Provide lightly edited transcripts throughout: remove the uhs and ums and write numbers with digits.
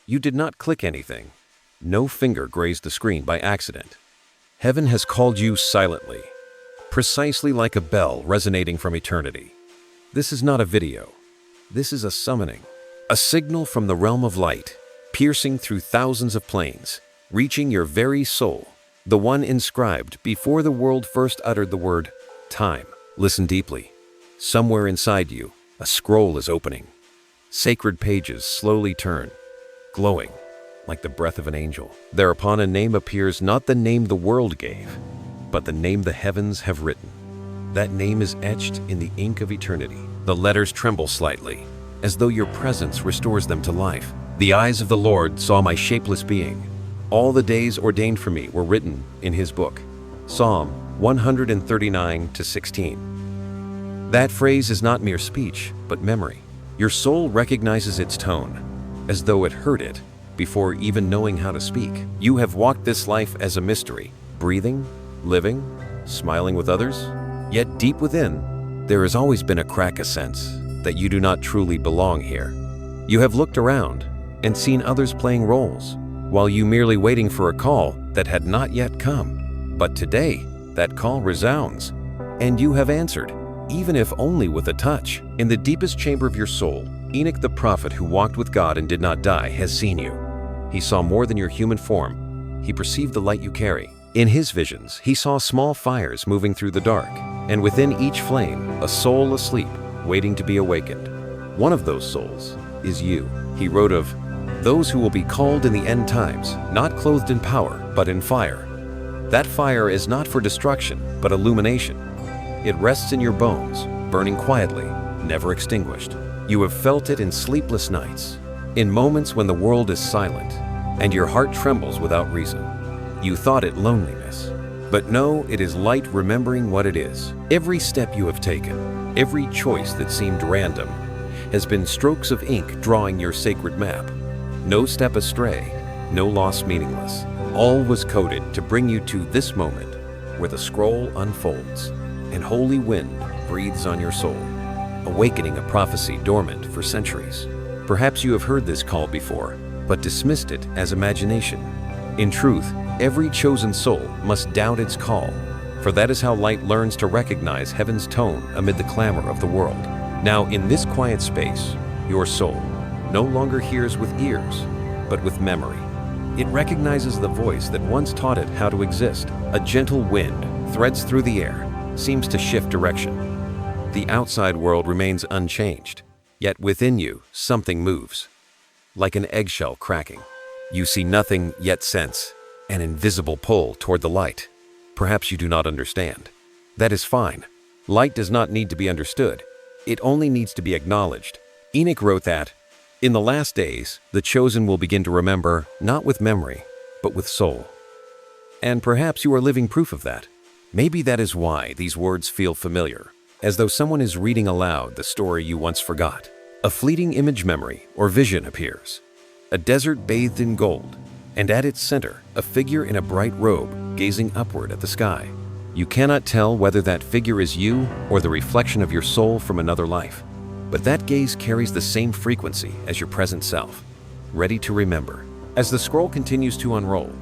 You did not click anything. No finger grazed the screen by accident. Heaven has called you silently, precisely like a bell resonating from eternity. This is not a video. This is a summoning, a signal from the realm of light, piercing through thousands of planes, reaching your very soul, the one inscribed before the world first uttered the word time. Listen deeply. Somewhere inside you, a scroll is opening. Sacred pages slowly turn, glowing like the breath of an angel. Thereupon a name appears, not the name the world gave, but the name the heavens have written. That name is etched in the ink of eternity. The letters tremble slightly, as though your presence restores them to life. The eyes of the Lord saw my shapeless being. All the days ordained for me were written in his book. Psalm 139:16. That phrase is not mere speech, but memory. Your soul recognizes its tone, as though it heard it before even knowing how to speak. You have walked this life as a mystery, breathing, living, smiling with others. Yet deep within, there has always been a crack, a sense that you do not truly belong here. You have looked around and seen others playing roles, while you merely waiting for a call that had not yet come. But today, that call resounds, and you have answered, even if only with a touch. In the deepest chamber of your soul, Enoch the prophet, who walked with God and did not die, has seen you. He saw more than your human form. He perceived the light you carry. In his visions, he saw small fires moving through the dark, and within each flame, a soul asleep, waiting to be awakened. One of those souls is you. He wrote of those who will be called in the end times, not clothed in power, but in fire. That fire is not for destruction, but illumination. It rests in your bones, burning quietly, never extinguished. You have felt it in sleepless nights, in moments when the world is silent, and your heart trembles without reason. You thought it loneliness, but no, it is light remembering what it is. Every step you have taken, every choice that seemed random, has been strokes of ink drawing your sacred map. No step astray, no loss meaningless. All was coded to bring you to this moment where the scroll unfolds and holy wind breathes on your soul, awakening a prophecy dormant for centuries. Perhaps you have heard this call before, but dismissed it as imagination. In truth, every chosen soul must doubt its call, for that is how light learns to recognize heaven's tone amid the clamor of the world. Now, in this quiet space, your soul no longer hears with ears, but with memory. It recognizes the voice that once taught it how to exist. A gentle wind threads through the air, seems to shift direction. The outside world remains unchanged, yet within you, something moves. Like an eggshell cracking. You see nothing, yet sense an invisible pull toward the light. Perhaps you do not understand. That is fine. Light does not need to be understood. It only needs to be acknowledged. Enoch wrote that, in the last days, the chosen will begin to remember, not with memory, but with soul. And perhaps you are living proof of that. Maybe that is why these words feel familiar, as though someone is reading aloud the story you once forgot. A fleeting image memory or vision appears. A desert bathed in gold, and at its center, a figure in a bright robe gazing upward at the sky. You cannot tell whether that figure is you or the reflection of your soul from another life. But that gaze carries the same frequency as your present self, ready to remember. As the scroll continues to unroll,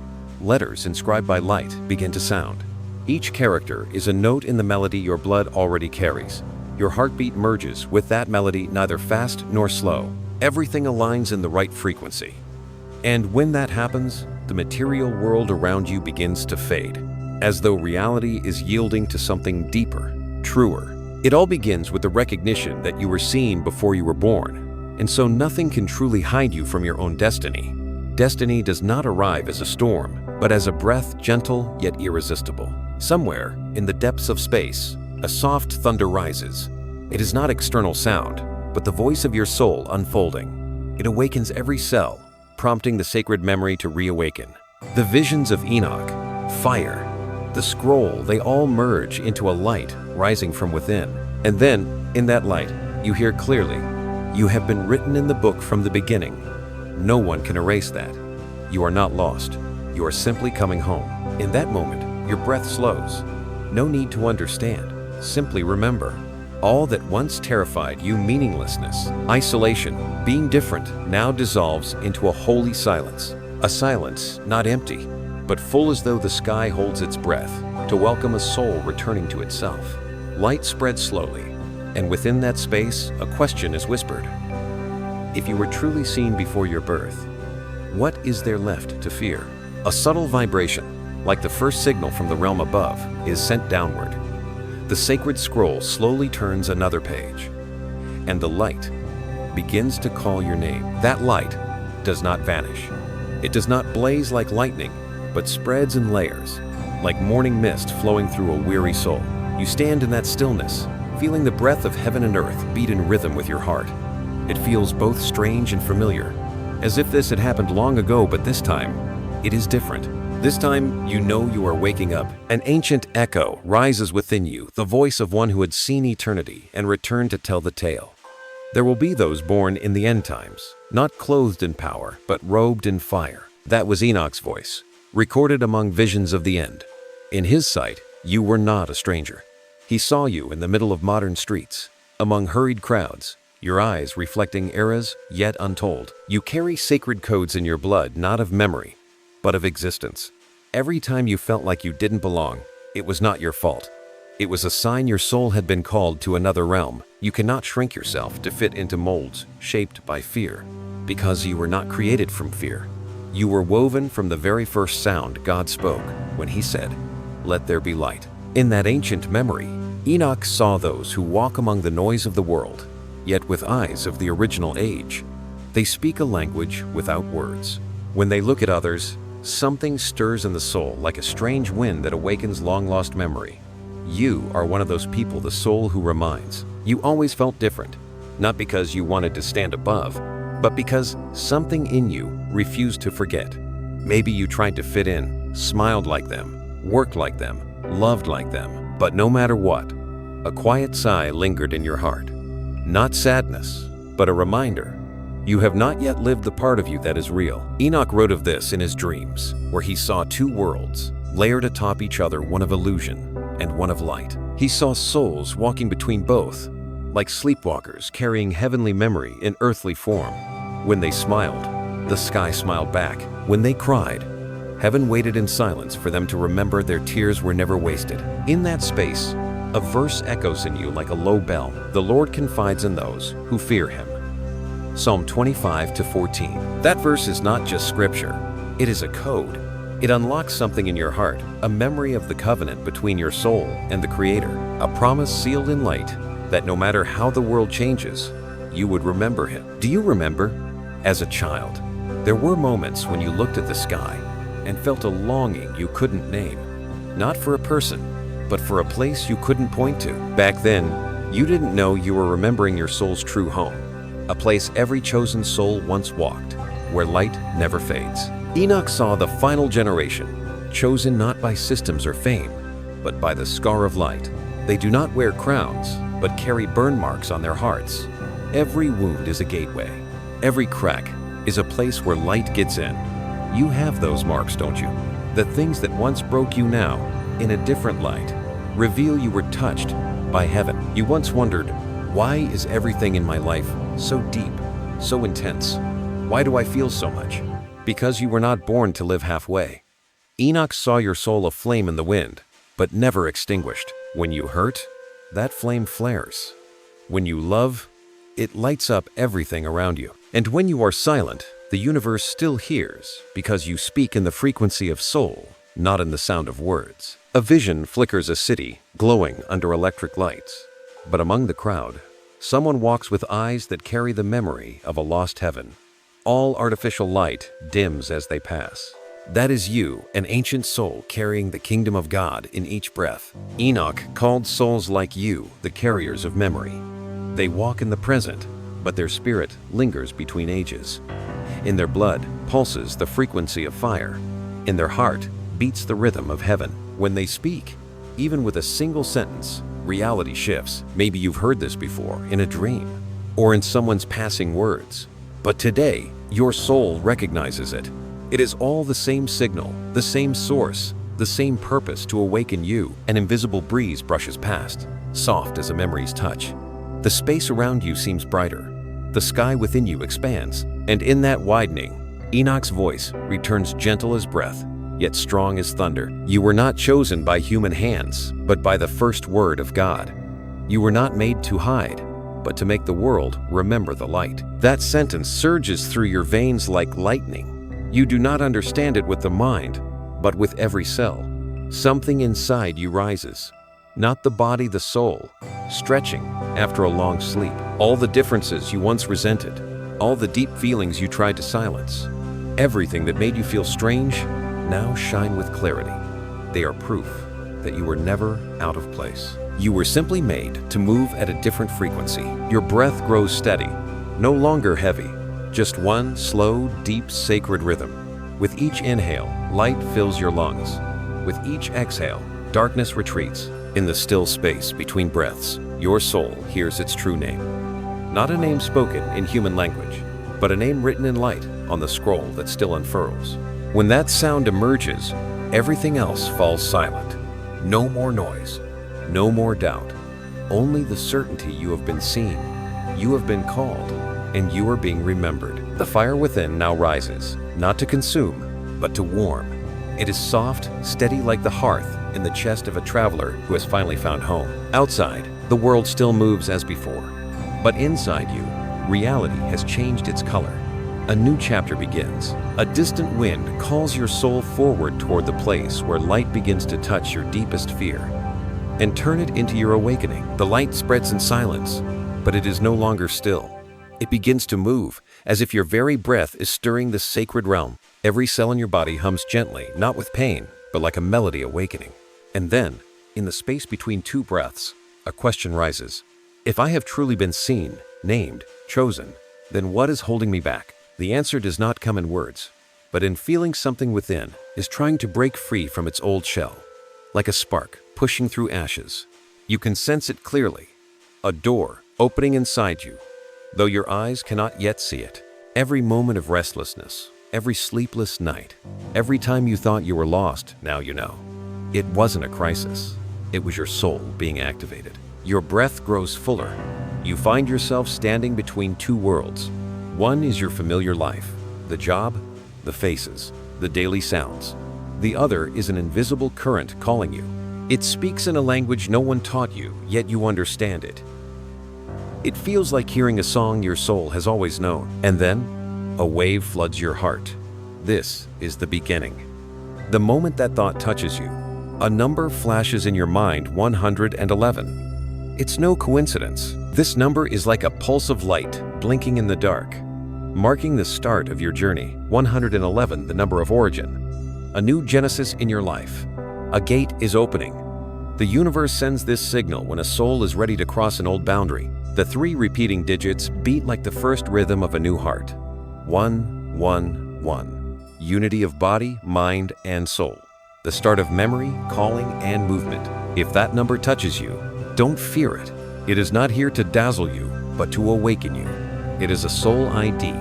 letters inscribed by light begin to sound. Each character is a note in the melody your blood already carries. Your heartbeat merges with that melody, neither fast nor slow. Everything aligns in the right frequency. And when that happens, the material world around you begins to fade, as though reality is yielding to something deeper, truer. It all begins with the recognition that you were seen before you were born, and so nothing can truly hide you from your own destiny. Destiny does not arrive as a storm, but as a breath, gentle yet irresistible. Somewhere, in the depths of space, a soft thunder rises. It is not external sound, but the voice of your soul unfolding. It awakens every cell, prompting the sacred memory to reawaken. The visions of Enoch, fire, the scroll, they all merge into a light rising from within. And then, in that light, you hear clearly, you have been written in the book from the beginning. No one can erase that. You are not lost. You are simply coming home. In that moment, your breath slows. No need to understand. Simply remember. All that once terrified you, meaninglessness, isolation, being different, now dissolves into a holy silence. A silence not empty, but full as though the sky holds its breath to welcome a soul returning to itself. Light spreads slowly, and within that space, a question is whispered. If you were truly seen before your birth, what is there left to fear? A subtle vibration, like the first signal from the realm above, is sent downward. The sacred scroll slowly turns another page, and the light begins to call your name. That light does not vanish. It does not blaze like lightning, but spreads in layers, like morning mist flowing through a weary soul. You stand in that stillness, feeling the breath of heaven and earth beat in rhythm with your heart. It feels both strange and familiar, as if this had happened long ago, but this time, it is different. This time, you know you are waking up. An ancient echo rises within you, the voice of one who had seen eternity and returned to tell the tale. There will be those born in the end times, not clothed in power, but robed in fire. That was Enoch's voice, recorded among visions of the end. In his sight, you were not a stranger. He saw you in the middle of modern streets, among hurried crowds, your eyes reflecting eras yet untold. You carry sacred codes in your blood, not of memory, but of existence. Every time you felt like you didn't belong, it was not your fault. It was a sign your soul had been called to another realm. You cannot shrink yourself to fit into molds shaped by fear, because you were not created from fear. You were woven from the very first sound God spoke when He said, "Let there be light." In that ancient memory, Enoch saw those who walk among the noise of the world, yet with eyes of the original age. They speak a language without words. When they look at others, something stirs in the soul like a strange wind that awakens long-lost memory. You are one of those people, the soul who reminds. You always felt different, not because you wanted to stand above, but because something in you refused to forget. Maybe you tried to fit in, smiled like them, worked like them, loved like them, but no matter what, a quiet sigh lingered in your heart. Not sadness, but a reminder. You have not yet lived the part of you that is real. Enoch wrote of this in his dreams, where he saw two worlds, layered atop each other, one of illusion and one of light. He saw souls walking between both, like sleepwalkers carrying heavenly memory in earthly form. When they smiled, the sky smiled back. When they cried, heaven waited in silence for them to remember their tears were never wasted. In that space, a verse echoes in you like a low bell. The Lord confides in those who fear Him. Psalm 25-14. That verse is not just scripture, it is a code. It unlocks something in your heart, a memory of the covenant between your soul and the Creator, a promise sealed in light that no matter how the world changes, you would remember Him. Do you remember? As a child, there were moments when you looked at the sky and felt a longing you couldn't name, not for a person, but for a place you couldn't point to. Back then, you didn't know you were remembering your soul's true home, a place every chosen soul once walked, where light never fades. Enoch saw the final generation, chosen not by systems or fame, but by the scar of light. They do not wear crowns, but carry burn marks on their hearts. Every wound is a gateway. Every crack is a place where light gets in. You have those marks, don't you? The things that once broke you now, in a different light, reveal you were touched by heaven. You once wondered, why is everything in my life so deep, so intense? Why do I feel so much? Because you were not born to live halfway. Enoch saw your soul aflame in the wind, but never extinguished. When you hurt, that flame flares. When you love, it lights up everything around you. And when you are silent, the universe still hears, because you speak in the frequency of soul, not in the sound of words. A vision flickers a city, glowing under electric lights. But among the crowd, someone walks with eyes that carry the memory of a lost heaven. All artificial light dims as they pass. That is you, an ancient soul carrying the kingdom of God in each breath. Enoch called souls like you the carriers of memory. They walk in the present, but their spirit lingers between ages. In their blood pulses the frequency of fire. In their heart beats the rhythm of heaven. When they speak, even with a single sentence, reality shifts. Maybe you've heard this before in a dream or in someone's passing words. But today, your soul recognizes it. It is all the same signal, the same source, the the same purpose to awaken you. An invisible breeze brushes past, soft as a memory's touch. The space around you seems brighter. The sky within you expands, and in that widening, Enoch's voice returns gentle as breath, yet strong as thunder. You were not chosen by human hands, but by the first word of God. You were not made to hide, but to make the world remember the light. That sentence surges through your veins like lightning. You do not understand it with the mind, but with every cell. Something inside you rises, not the body, the soul, stretching after a long sleep. All the differences you once resented, all the deep feelings you tried to silence, everything that made you feel strange, now shine with clarity. They are proof that you were never out of place. You were simply made to move at a different frequency. Your breath grows steady, no longer heavy, just one slow, deep, sacred rhythm. With each inhale, light fills your lungs. With each exhale, darkness retreats. In the still space between breaths, your soul hears its true name. Not a name spoken in human language, but a name written in light on the scroll that still unfurls. When that sound emerges, everything else falls silent. No more noise, no more doubt. Only the certainty you have been seen, you have been called, and you are being remembered. The fire within now rises, not to consume, but to warm. It is soft, steady like the hearth in the chest of a traveler who has finally found home. Outside, the world still moves as before, but inside you, reality has changed its color. A new chapter begins. A distant wind calls your soul forward toward the place where light begins to touch your deepest fear and turn it into your awakening. The light spreads in silence, but it is no longer still. It begins to move, as if your very breath is stirring the sacred realm. Every cell in your body hums gently, not with pain, but like a melody awakening. And then, in the space between two breaths, a question rises. If I have truly been seen, named, chosen, then what is holding me back? The answer does not come in words, but in feeling something within is trying to break free from its old shell. Like a spark pushing through ashes, you can sense it clearly. A door opening inside you, though your eyes cannot yet see it. Every moment of restlessness, every sleepless night, every time you thought you were lost, now you know. It wasn't a crisis. It was your soul being activated. Your breath grows fuller. You find yourself standing between two worlds. One is your familiar life, the job, the faces, the daily sounds. The other is an invisible current calling you. It speaks in a language no one taught you, yet you understand it. It feels like hearing a song your soul has always known. And then, a wave floods your heart. This is the beginning. The moment that thought touches you, a number flashes in your mind, 111. It's no coincidence. This number is like a pulse of light blinking in the dark, marking the start of your journey. 111, the number of origin. A new genesis in your life. A gate is opening. The universe sends this signal when a soul is ready to cross an old boundary. The 3 repeating digits beat like the first rhythm of a new heart. 1, 1, 1. Unity of body, mind, and soul. The start of memory, calling, and movement. If that number touches you, don't fear it. It is not here to dazzle you, but to awaken you. It is a soul ID,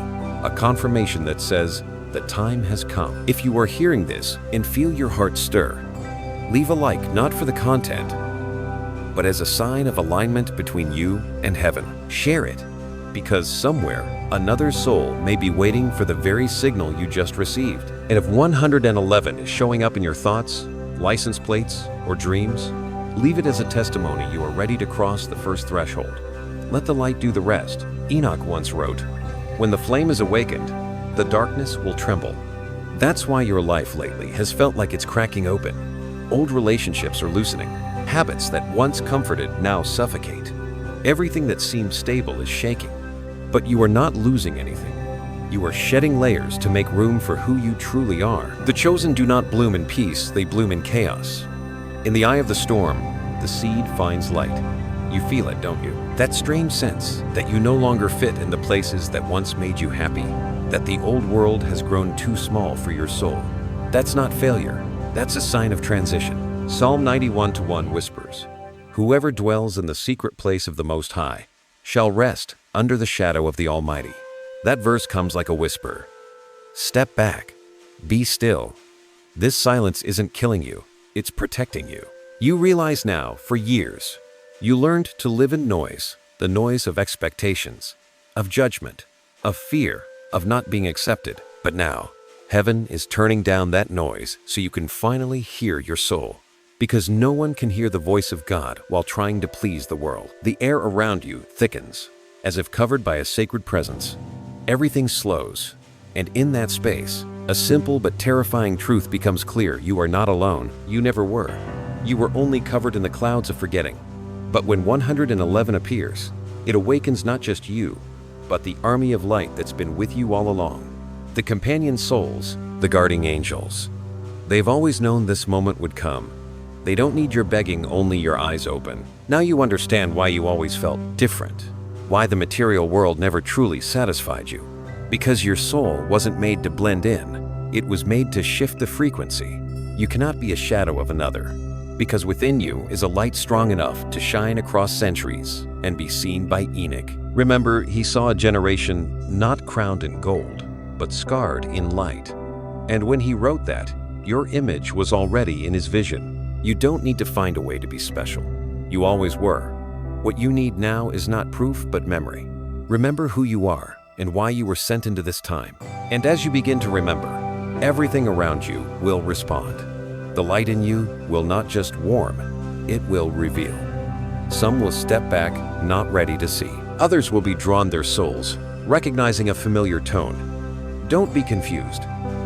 a confirmation that says, the time has come. If you are hearing this and feel your heart stir, leave a like not for the content, but as a sign of alignment between you and heaven. Share it, because somewhere another soul may be waiting for the very signal you just received. And if 111 is showing up in your thoughts, license plates, or dreams, leave it as a testimony you are ready to cross the first threshold. Let the light do the rest. Enoch once wrote, "When the flame is awakened, the darkness will tremble." That's why your life lately has felt like it's cracking open. Old relationships are loosening. Habits that once comforted now suffocate. Everything that seemed stable is shaking. But you are not losing anything. You are shedding layers to make room for who you truly are. The chosen do not bloom in peace, they bloom in chaos. In the eye of the storm, the seed finds light. You feel it, don't you? That strange sense that you no longer fit in the places that once made you happy, that the old world has grown too small for your soul. That's not failure, that's a sign of transition. Psalm 91:1 whispers, "Whoever dwells in the secret place of the Most High shall rest under the shadow of the Almighty." That verse comes like a whisper. Step back. Be still. This silence isn't killing you. it's protecting you. You realize now, for years, you learned to live in noise, the noise of expectations, of judgment, of fear, of not being accepted. But now, heaven is turning down that noise so you can finally hear your soul. Because no one can hear the voice of God while trying to please the world. The air around you thickens, as if covered by a sacred presence. Everything slows, and in that space, a simple but terrifying truth becomes clear. You are not alone. You never were. You were only covered in the clouds of forgetting. But when 111 appears, it awakens not just you, but the army of light that's been with you all along. The companion souls, the guarding angels. They've always known this moment would come. They don't need your begging, only your eyes open. Now you understand why you always felt different, why the material world never truly satisfied you. Because your soul wasn't made to blend in, it was made to shift the frequency. You cannot be a shadow of another, because within you is a light strong enough to shine across centuries and be seen by Enoch. Remember, he saw a generation not crowned in gold, but scarred in light. And when he wrote that, your image was already in his vision. You don't need to find a way to be special. You always were. What you need now is not proof, but memory. Remember who you are and why you were sent into this time. And as you begin to remember, everything around you will respond. The light in you will not just warm, it will reveal. Some will step back, not ready to see. Others will be drawn their souls, recognizing a familiar tone. Don't be confused.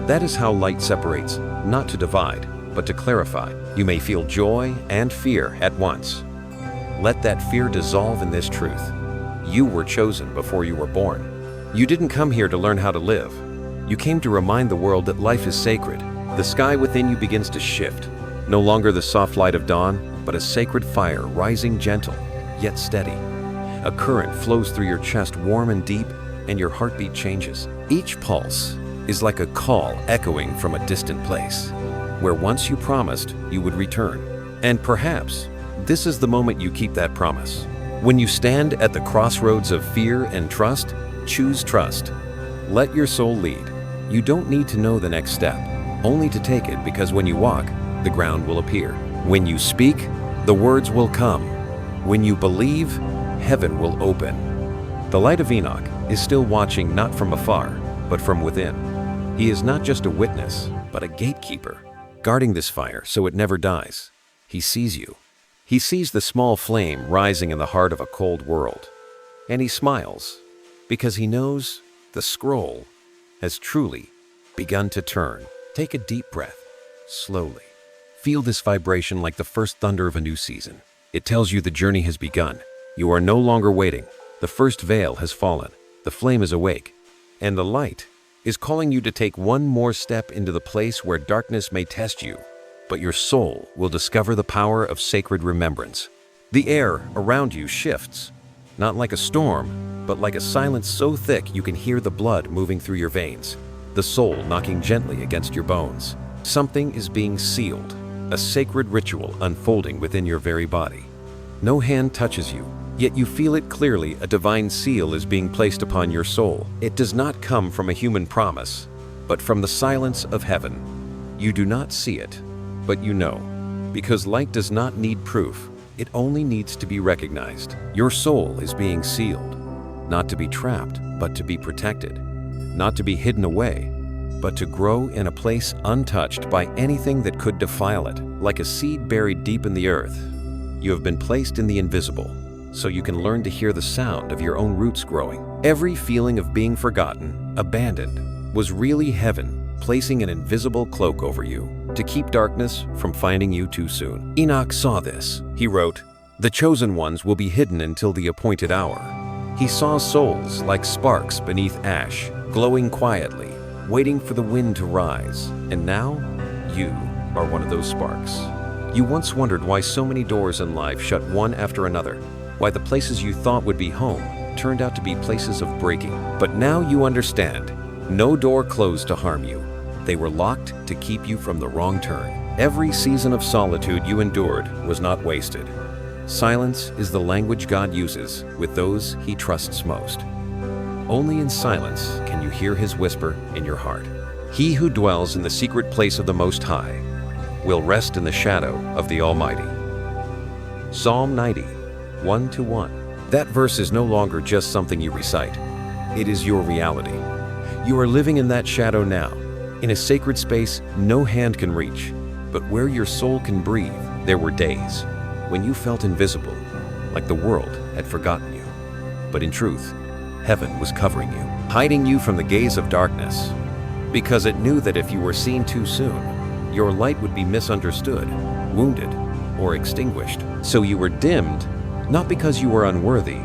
That is how light separates, not to divide, but to clarify. You may feel joy and fear at once. Let that fear dissolve in this truth. You were chosen before you were born. You didn't come here to learn how to live. You came to remind the world that life is sacred. The sky within you begins to shift. No longer the soft light of dawn, but a sacred fire rising gentle, yet steady. A current flows through your chest, warm and deep, and your heartbeat changes. Each pulse is like a call echoing from a distant place, where once you promised you would return. And perhaps this is the moment you keep that promise. When you stand at the crossroads of fear and trust, choose trust. Let your soul lead. You don't need to know the next step, only to take it, because when you walk, the ground will appear. When you speak, the words will come. When you believe, heaven will open. The light of Enoch is still watching, not from afar, but from within. He is not just a witness, but a gatekeeper, guarding this fire so it never dies. He sees you. He sees the small flame rising in the heart of a cold world. And he smiles, because he knows the scroll has truly begun to turn. Take a deep breath, slowly. Feel this vibration like the first thunder of a new season. It tells you the journey has begun. You are no longer waiting. The first veil has fallen. The flame is awake. And the light is calling you to take one more step into the place where darkness may test you, but your soul will discover the power of sacred remembrance. The air around you shifts, not like a storm, but like a silence so thick you can hear the blood moving through your veins, the soul knocking gently against your bones. Something is being sealed, a sacred ritual unfolding within your very body. No hand touches you, yet you feel it clearly. A divine seal is being placed upon your soul. It does not come from a human promise, but from the silence of heaven. You do not see it, but you know, because light does not need proof. It only needs to be recognized. Your soul is being sealed, not to be trapped, but to be protected, not to be hidden away, but to grow in a place untouched by anything that could defile it. Like a seed buried deep in the earth, you have been placed in the invisible, so you can learn to hear the sound of your own roots growing. Every feeling of being forgotten, abandoned, was really heaven placing an invisible cloak over you to keep darkness from finding you too soon. Enoch saw this. He wrote, "The chosen ones will be hidden until the appointed hour." He saw souls like sparks beneath ash, glowing quietly, waiting for the wind to rise. And now, you are one of those sparks. You once wondered why so many doors in life shut one after another, why the places you thought would be home turned out to be places of breaking. But now you understand. No door closed to harm you. They were locked to keep you from the wrong turn. Every season of solitude you endured was not wasted. Silence is the language God uses with those He trusts most. Only in silence can you hear His whisper in your heart. He who dwells in the secret place of the Most High will rest in the shadow of the Almighty. Psalm 90, 1-1. That verse is no longer just something you recite. It is your reality. You are living in that shadow now, in a sacred space no hand can reach, but where your soul can breathe. There were days when you felt invisible, like the world had forgotten you. But in truth, heaven was covering you, hiding you from the gaze of darkness, because it knew that if you were seen too soon, your light would be misunderstood, wounded, or extinguished. So you were dimmed, not because you were unworthy,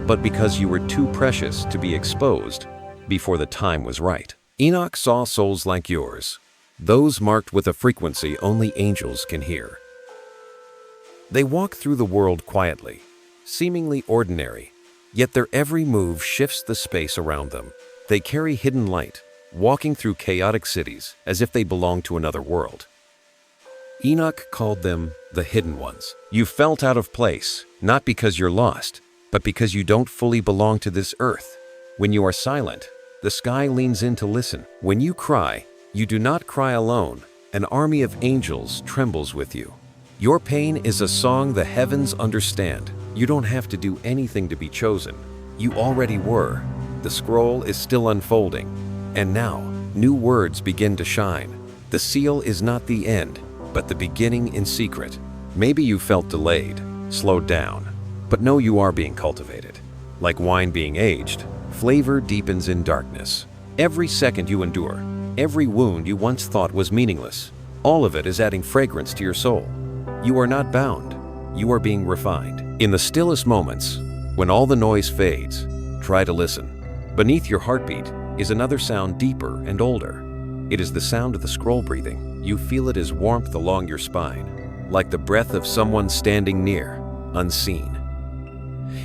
but because you were too precious to be exposed before the time was right. Enoch saw souls like yours, those marked with a frequency only angels can hear. They walk through the world quietly, seemingly ordinary, yet their every move shifts the space around them. They carry hidden light, walking through chaotic cities as if they belong to another world. Enoch called them the hidden ones. You felt out of place, not because you're lost, but because you don't fully belong to this earth. When you are silent, the sky leans in to listen. When you cry, you do not cry alone. An army of angels trembles with you. Your pain is a song the heavens understand. You don't have to do anything to be chosen. You already were. The scroll is still unfolding. And now, new words begin to shine. The seal is not the end, but the beginning in secret. Maybe you felt delayed, slowed down, but know you are being cultivated. Like wine being aged, flavor deepens in darkness. Every second you endure, every wound you once thought was meaningless, all of it is adding fragrance to your soul. You are not bound, you are being refined. In the stillest moments, when all the noise fades, try to listen. Beneath your heartbeat is another sound deeper and older. It is the sound of the scroll breathing. You feel it as warmth along your spine, like the breath of someone standing near, unseen.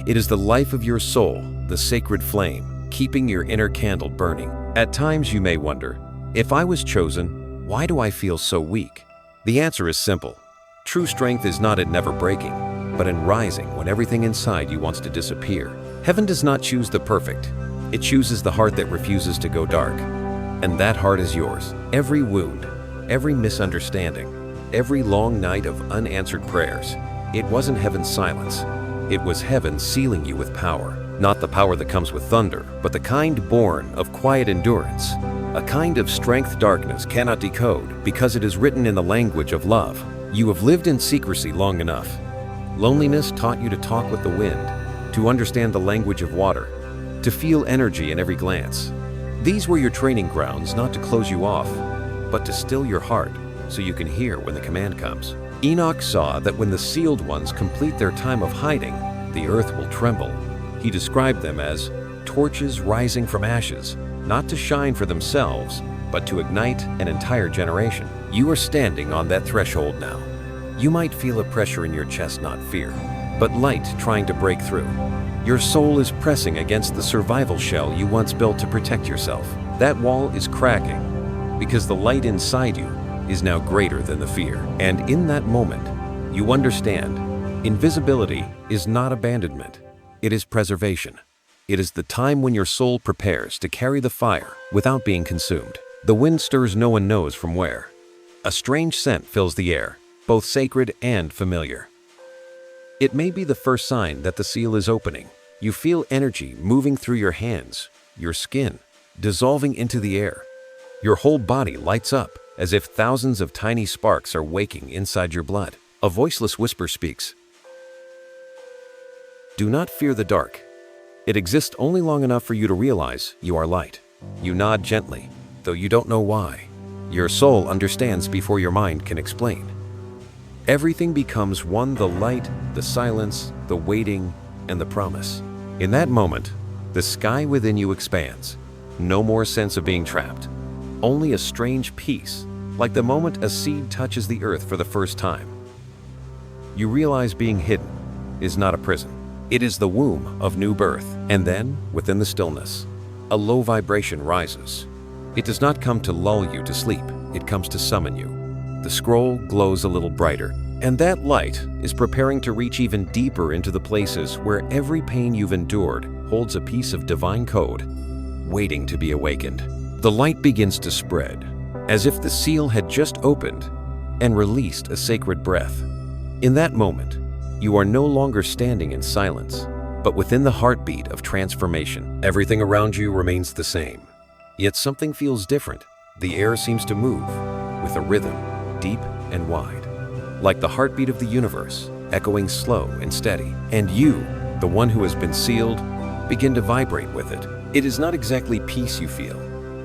It is the life of your soul, the sacred flame, keeping your inner candle burning. At times you may wonder, if I was chosen, why do I feel so weak? The answer is simple. True strength is not in never breaking, but in rising when everything inside you wants to disappear. Heaven does not choose the perfect. It chooses the heart that refuses to go dark. And that heart is yours. Every wound, every misunderstanding, every long night of unanswered prayers, it wasn't heaven's silence. It was heaven sealing you with power. Not the power that comes with thunder, but the kind born of quiet endurance. A kind of strength darkness cannot decode because it is written in the language of love. You have lived in secrecy long enough. Loneliness taught you to talk with the wind, to understand the language of water, to feel energy in every glance. These were your training grounds, not to close you off, but to still your heart so you can hear when the command comes. Enoch saw that when the sealed ones complete their time of hiding, the earth will tremble. He described them as torches rising from ashes, not to shine for themselves, but to ignite an entire generation. You are standing on that threshold now. You might feel a pressure in your chest, not fear, but light trying to break through. Your soul is pressing against the survival shell you once built to protect yourself. That wall is cracking because the light inside you is now greater than the fear. And in that moment, you understand, invisibility is not abandonment, it is preservation. It is the time when your soul prepares to carry the fire without being consumed. The wind stirs no one knows from where. A strange scent fills the air, both sacred and familiar. It may be the first sign that the seal is opening. You feel energy moving through your hands, your skin, dissolving into the air. Your whole body lights up as if thousands of tiny sparks are waking inside your blood. A voiceless whisper speaks. Do not fear the dark. It exists only long enough for you to realize you are light. You nod gently, though you don't know why. Your soul understands before your mind can explain. Everything becomes one: the light, the silence, the waiting, and the promise. In that moment, the sky within you expands. No more sense of being trapped. Only a strange peace, like the moment a seed touches the earth for the first time. You realize being hidden is not a prison. It is the womb of new birth. And then, within the stillness, a low vibration rises. It does not come to lull you to sleep. It comes to summon you. The scroll glows a little brighter, and that light is preparing to reach even deeper into the places where every pain you've endured holds a piece of divine code, waiting to be awakened. The light begins to spread, as if the seal had just opened, and released a sacred breath. In that moment, you are no longer standing in silence, but within the heartbeat of transformation. Everything around you remains the same, yet something feels different. The air seems to move with a rhythm, deep and wide, like the heartbeat of the universe, echoing slow and steady. And you, the one who has been sealed, begin to vibrate with it. It is not exactly peace you feel,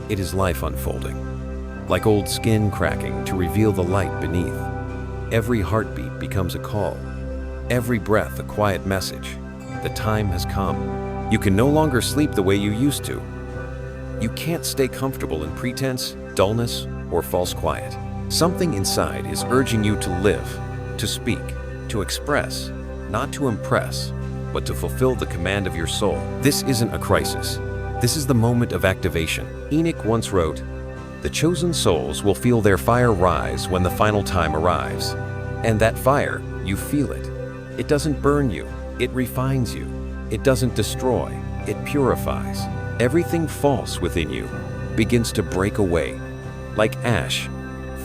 it is life unfolding, like old skin cracking to reveal the light beneath. Every heartbeat becomes a call, every breath a quiet message. The time has come. You can no longer sleep the way you used to. You can't stay comfortable in pretense, dullness, or false quiet. Something inside is urging you to live, to speak, to express, not to impress, but to fulfill the command of your soul. This isn't a crisis. This is the moment of activation. Enoch once wrote, "The chosen souls will feel their fire rise when the final time arrives." And that fire, you feel it. It doesn't burn you, it refines you. It doesn't destroy, it purifies. Everything false within you begins to break away, like ash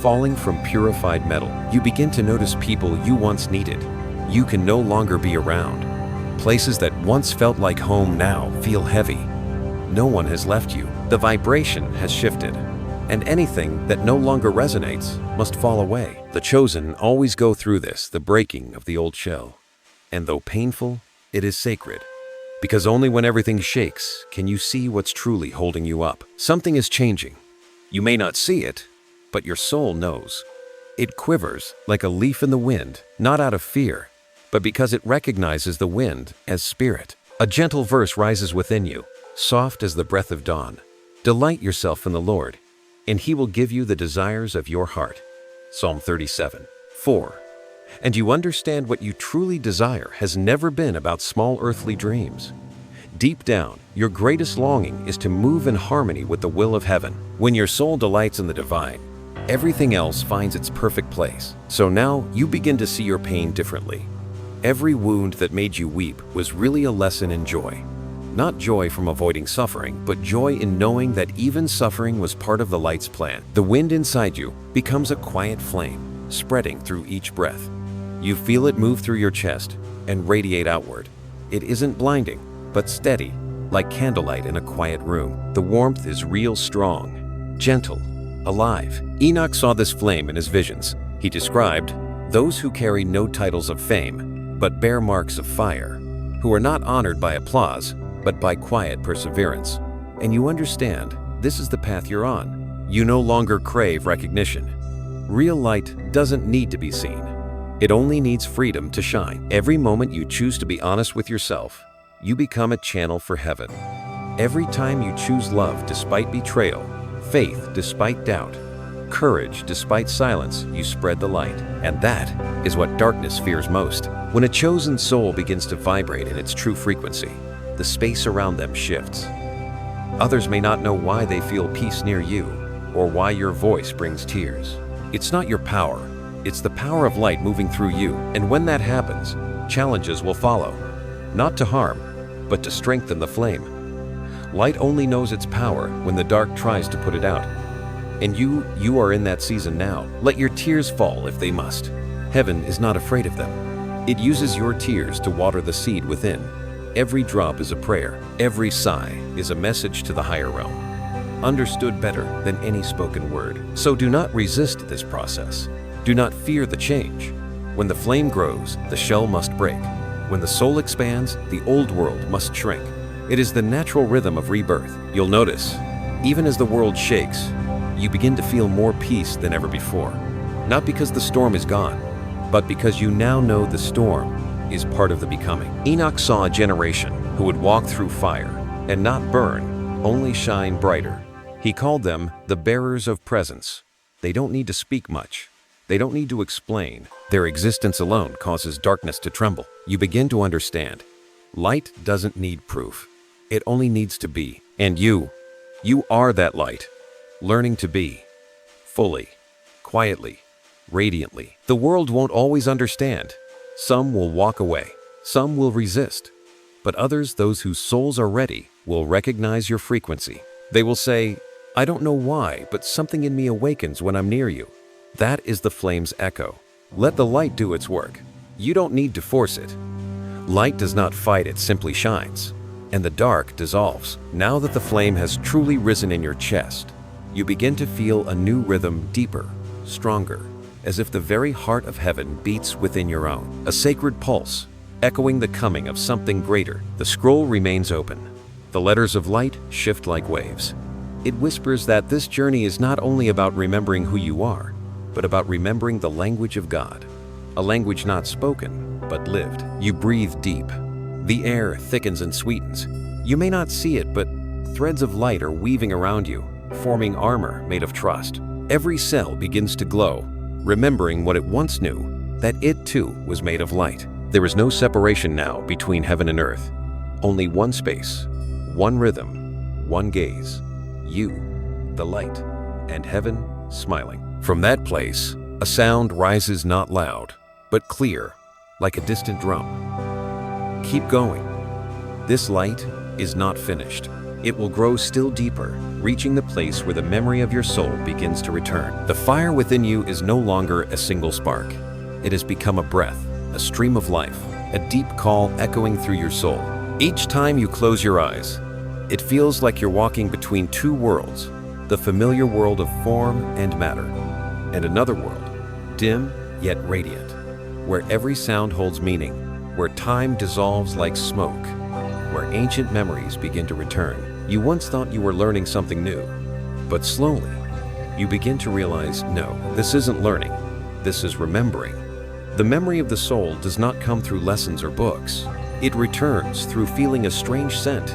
falling from purified metal. You begin to notice people you once needed, you can no longer be around. Places that once felt like home now feel heavy. No one has left you. The vibration has shifted, and anything that no longer resonates must fall away. The chosen always go through this, the breaking of the old shell. And though painful, it is sacred. Because only when everything shakes can you see what's truly holding you up. Something is changing. You may not see it, but your soul knows. It quivers like a leaf in the wind, not out of fear, but because it recognizes the wind as spirit. A gentle verse rises within you, soft as the breath of dawn. Delight yourself in the Lord, and He will give you the desires of your heart. Psalm 37:4. And you understand what you truly desire has never been about small earthly dreams. Deep down, your greatest longing is to move in harmony with the will of heaven. When your soul delights in the divine, everything else finds its perfect place. So now you begin to see your pain differently. Every wound that made you weep was really a lesson in joy. Not joy from avoiding suffering, but joy in knowing that even suffering was part of the light's plan. The wind inside you becomes a quiet flame, spreading through each breath. You feel it move through your chest and radiate outward. It isn't blinding, but steady, like candlelight in a quiet room. The warmth is real strong, gentle, alive. Enoch saw this flame in his visions. He described those who carry no titles of fame, but bear marks of fire, who are not honored by applause, but by quiet perseverance. And you understand, this is the path you're on. You no longer crave recognition. Real light doesn't need to be seen. It only needs freedom to shine. Every moment you choose to be honest with yourself, you become a channel for heaven. Every time you choose love despite betrayal, faith despite doubt, courage despite silence, you spread the light. And that is what darkness fears most. When a chosen soul begins to vibrate in its true frequency, the space around them shifts. Others may not know why they feel peace near you, or why your voice brings tears. It's not your power, it's the power of light moving through you. And when that happens, challenges will follow. Not to harm, but to strengthen the flame. Light only knows its power when the dark tries to put it out. And you are in that season now. Let your tears fall if they must. Heaven is not afraid of them. It uses your tears to water the seed within. Every drop is a prayer. Every sigh is a message to the higher realm, understood better than any spoken word. So do not resist this process. Do not fear the change. When the flame grows, the shell must break. When the soul expands, the old world must shrink. It is the natural rhythm of rebirth. You'll notice, even as the world shakes, you begin to feel more peace than ever before. Not because the storm is gone, but because you now know the storm is part of the becoming. Enoch saw a generation who would walk through fire and not burn, only shine brighter. He called them the bearers of presence. They don't need to speak much. They don't need to explain. Their existence alone causes darkness to tremble. You begin to understand. Light doesn't need proof. It only needs to be. And you are that light, learning to be, fully, quietly, radiantly. The world won't always understand. Some will walk away, some will resist, but others, those whose souls are ready, will recognize your frequency. They will say, "I don't know why, but something in me awakens when I'm near you." That is the flame's echo. Let the light do its work. You don't need to force it. Light does not fight, it simply shines. And the dark dissolves. Now that the flame has truly risen in your chest, you begin to feel a new rhythm, deeper, stronger, as if the very heart of heaven beats within your own. A sacred pulse, echoing the coming of something greater. The scroll remains open. The letters of light shift like waves. It whispers that this journey is not only about remembering who you are, but about remembering the language of God. A language not spoken, but lived. You breathe deep. The air thickens and sweetens. You may not see it, but threads of light are weaving around you, forming armor made of trust. Every cell begins to glow, remembering what it once knew, that it too was made of light. There is no separation now between heaven and earth. Only one space, one rhythm, one gaze. You, the light, and heaven smiling. From that place, a sound rises not loud, but clear, like a distant drum. Keep going. This light is not finished. It will grow still deeper, reaching the place where the memory of your soul begins to return. The fire within you is no longer a single spark. It has become a breath, a stream of life, a deep call echoing through your soul. Each time you close your eyes, it feels like you're walking between two worlds, the familiar world of form and matter, and another world, dim yet radiant, where every sound holds meaning, where time dissolves like smoke, where ancient memories begin to return. You once thought you were learning something new, but slowly, you begin to realize, no, this isn't learning, this is remembering. The memory of the soul does not come through lessons or books. It returns through feeling a strange scent,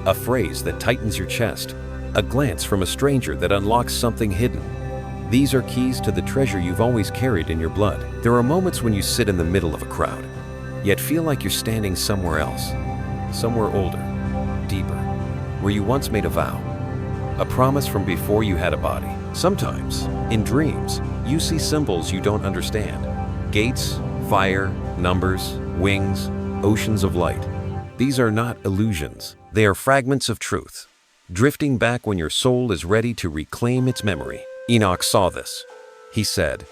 a phrase that tightens your chest, a glance from a stranger that unlocks something hidden. These are keys to the treasure you've always carried in your blood. There are moments when you sit in the middle of a crowd, yet feel like you're standing somewhere else, somewhere older, deeper, where you once made a vow, a promise from before you had a body. Sometimes, in dreams, you see symbols you don't understand. Gates, fire, numbers, wings, oceans of light. These are not illusions. They are fragments of truth, drifting back when your soul is ready to reclaim its memory. Enoch saw this. He said,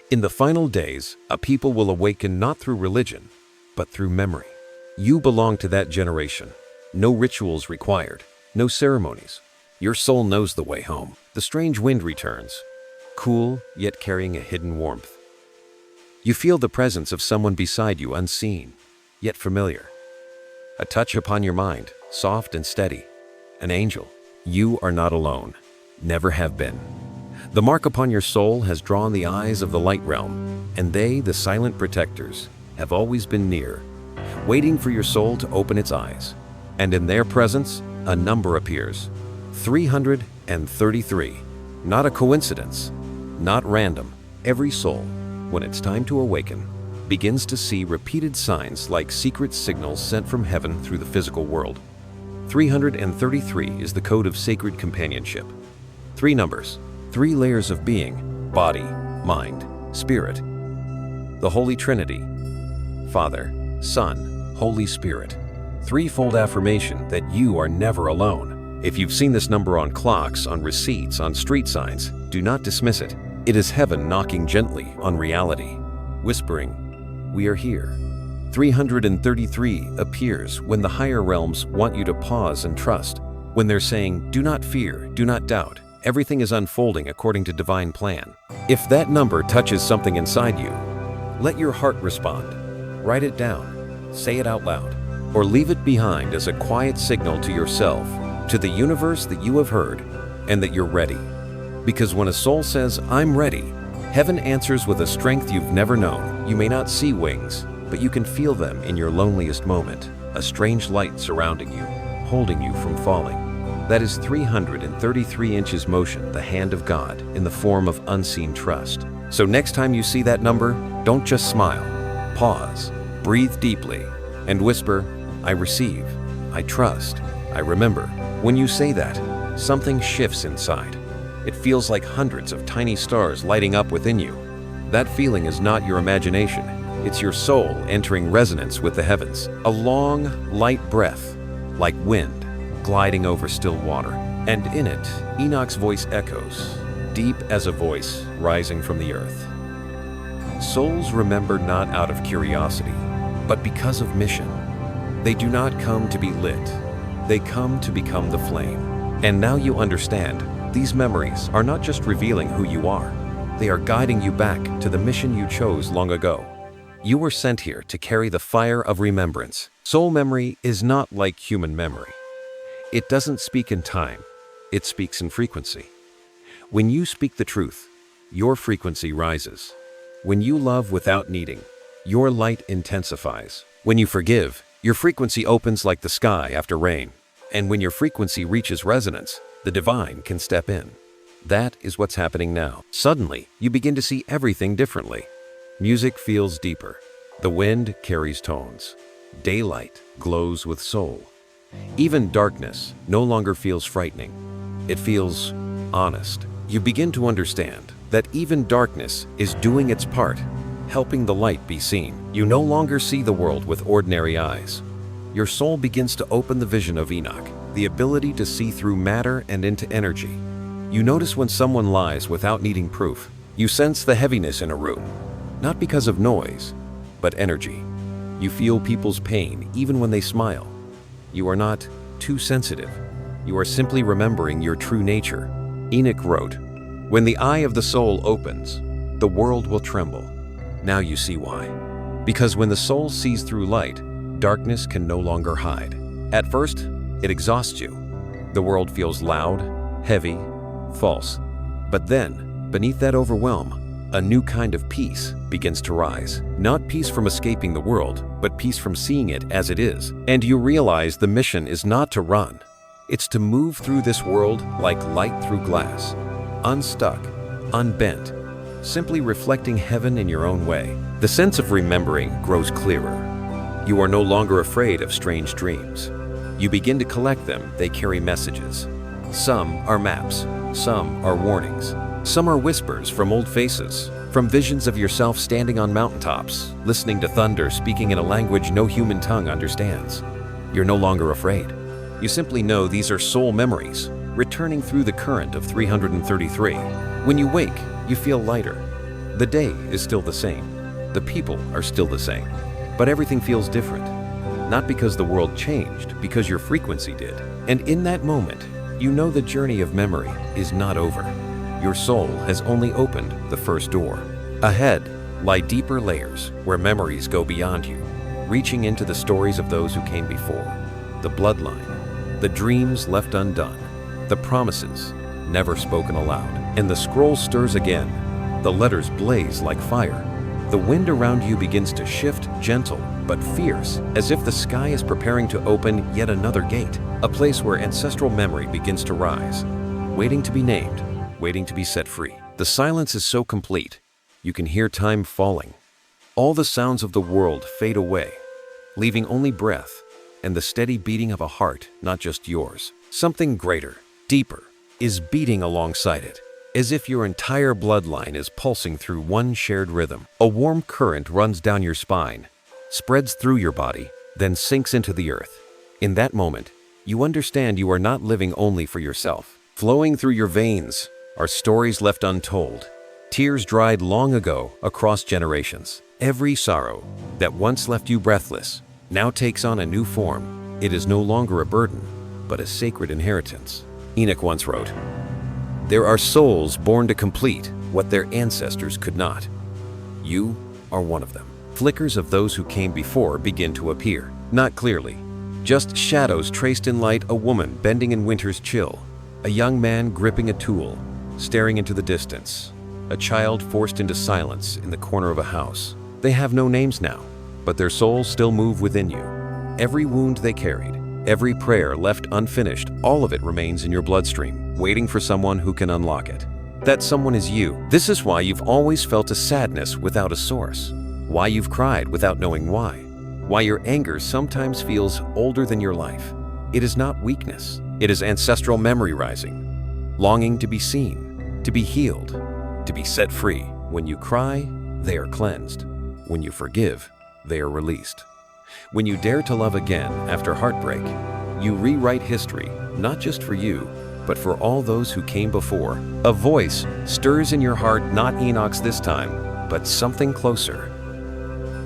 "In the final days, a people will awaken not through religion, but through memory." You belong to that generation. No rituals required, no ceremonies. Your soul knows the way home. The strange wind returns, cool yet carrying a hidden warmth. You feel the presence of someone beside you, unseen, yet familiar. A touch upon your mind, soft and steady. An angel. You are not alone. Never have been. The mark upon your soul has drawn the eyes of the light realm, and they, the silent protectors, have always been near, waiting for your soul to open its eyes. And in their presence, a number appears. 333. Not a coincidence, not random. Every soul, when it's time to awaken, begins to see repeated signs like secret signals sent from heaven through the physical world. 333 is the code of sacred companionship. 3 numbers, 3 layers of being, body, mind, spirit. The Holy Trinity, Father, Son, Holy Spirit. Threefold affirmation that you are never alone. If you've seen this number on clocks, on receipts, on street signs, do not dismiss it. It is heaven knocking gently on reality, whispering, "We are here." 333 appears when the higher realms want you to pause and trust, when they're saying, "Do not fear, do not doubt. Everything is unfolding according to divine plan." If that number touches something inside you, let your heart respond. Write it down, say it out loud, or leave it behind as a quiet signal to yourself, to the universe that you have heard, and that you're ready. Because when a soul says, "I'm ready," heaven answers with a strength you've never known. You may not see wings, but you can feel them in your loneliest moment, a strange light surrounding you, holding you from falling. That is 333 inches motion, the hand of God, in the form of unseen trust. So next time you see that number, don't just smile. Pause, breathe deeply, and whisper, "I receive, I trust, I remember." When you say that, something shifts inside. It feels like hundreds of tiny stars lighting up within you. That feeling is not your imagination. It's your soul entering resonance with the heavens. A long, light breath, like wind, gliding over still water. And in it, Enoch's voice echoes, deep as a voice rising from the earth. Souls remember not out of curiosity, but because of mission. They do not come to be lit. They come to become the flame. And now you understand, these memories are not just revealing who you are. They are guiding you back to the mission you chose long ago. You were sent here to carry the fire of remembrance. Soul memory is not like human memory. It doesn't speak in time. It speaks in frequency. When you speak the truth, your frequency rises. When you love without needing, your light intensifies. When you forgive, your frequency opens like the sky after rain. And when your frequency reaches resonance, the divine can step in. That is what's happening now. Suddenly, you begin to see everything differently. Music feels deeper. The wind carries tones. Daylight glows with soul. Even darkness no longer feels frightening. It feels honest. You begin to understand that even darkness is doing its part, helping the light be seen. You no longer see the world with ordinary eyes. Your soul begins to open the vision of Enoch, the ability to see through matter and into energy. You notice when someone lies without needing proof. You sense the heaviness in a room, not because of noise, but energy. You feel people's pain even when they smile. You are not too sensitive. You are simply remembering your true nature. Enoch wrote, "When the eye of the soul opens, the world will tremble." Now you see why. Because when the soul sees through light, darkness can no longer hide. At first, it exhausts you. The world feels loud, heavy, false. But then, beneath that overwhelm, a new kind of peace begins to rise. Not peace from escaping the world, but peace from seeing it as it is. And you realize the mission is not to run. It's to move through this world like light through glass. Unstuck, unbent, simply reflecting heaven in your own way. The sense of remembering grows clearer. You are no longer afraid of strange dreams. You begin to collect them. They carry messages. Some are maps, some are warnings. Some are whispers from old faces, from visions of yourself standing on mountaintops, listening to thunder speaking in a language no human tongue understands. You're no longer afraid. You simply know these are soul memories, returning through the current of 333. When you wake, you feel lighter. The day is still the same. The people are still the same. But everything feels different. Not because the world changed, because your frequency did. And in that moment, you know the journey of memory is not over. Your soul has only opened the first door. Ahead lie deeper layers where memories go beyond you, reaching into the stories of those who came before. The bloodline, the dreams left undone, the promises never spoken aloud. And the scroll stirs again. The letters blaze like fire. The wind around you begins to shift, gentle but fierce, as if the sky is preparing to open yet another gate, a place where ancestral memory begins to rise, waiting to be named, waiting to be set free. The silence is so complete, you can hear time falling. All the sounds of the world fade away, leaving only breath and the steady beating of a heart, not just yours. Something greater, deeper, is beating alongside it, as if your entire bloodline is pulsing through one shared rhythm. A warm current runs down your spine, spreads through your body, then sinks into the earth. In that moment, you understand you are not living only for yourself. Flowing through your veins are stories left untold, tears dried long ago across generations. Every sorrow that once left you breathless now takes on a new form. It is no longer a burden, but a sacred inheritance. Enoch once wrote, "There are souls born to complete what their ancestors could not. You are one of them." Flickers of those who came before begin to appear, not clearly, just shadows traced in light. A woman bending in winter's chill, a young man gripping a tool, staring into the distance, a child forced into silence in the corner of a house. They have no names now, but their souls still move within you. Every wound they carried, every prayer left unfinished, all of it remains in your bloodstream, waiting for someone who can unlock it. That someone is you. This is why you've always felt a sadness without a source, why you've cried without knowing why your anger sometimes feels older than your life. It is not weakness, it is ancestral memory rising, longing to be seen, to be healed, to be set free. When you cry, they are cleansed. When you forgive, they are released. When you dare to love again after heartbreak, you rewrite history, not just for you, but for all those who came before. A voice stirs in your heart, not Enoch's this time, but something closer.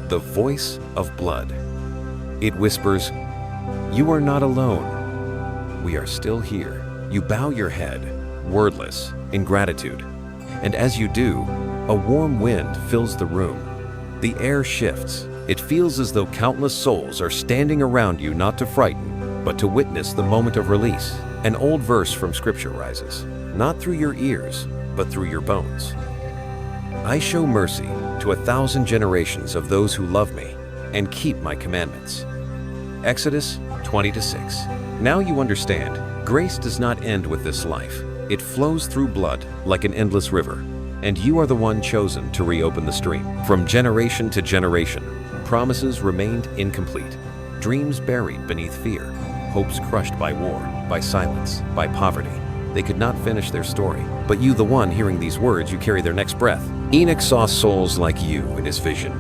The voice of blood. It whispers, "You are not alone. We are still here." You bow your head, wordless, in gratitude. And as you do, a warm wind fills the room. The air shifts. It feels as though countless souls are standing around you, not to frighten, but to witness the moment of release. An old verse from Scripture rises, not through your ears, but through your bones. I show mercy to 1,000 generations of those who love me and keep my commandments. Exodus 20:6. Now you understand, grace does not end with this life. It flows through blood like an endless river, and you are the one chosen to reopen the stream. From generation to generation, promises remained incomplete, dreams buried beneath fear, hopes crushed by war, by silence, by poverty. They could not finish their story. But you, the one hearing these words, you carry their next breath. Enoch saw souls like you in his vision.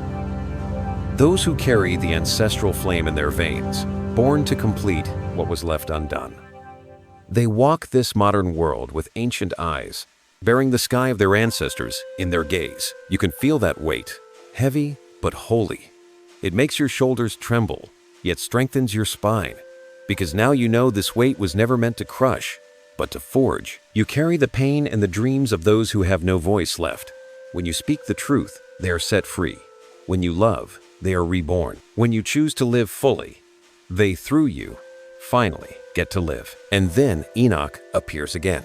Those who carry the ancestral flame in their veins, born to complete what was left undone. They walk this modern world with ancient eyes, bearing the sky of their ancestors in their gaze. You can feel that weight, heavy but holy. It makes your shoulders tremble, yet strengthens your spine, because now you know this weight was never meant to crush, but to forge. You carry the pain and the dreams of those who have no voice left. When you speak the truth, they are set free. When you love, they are reborn. When you choose to live fully, they, through you, finally get to live. And then Enoch appears again.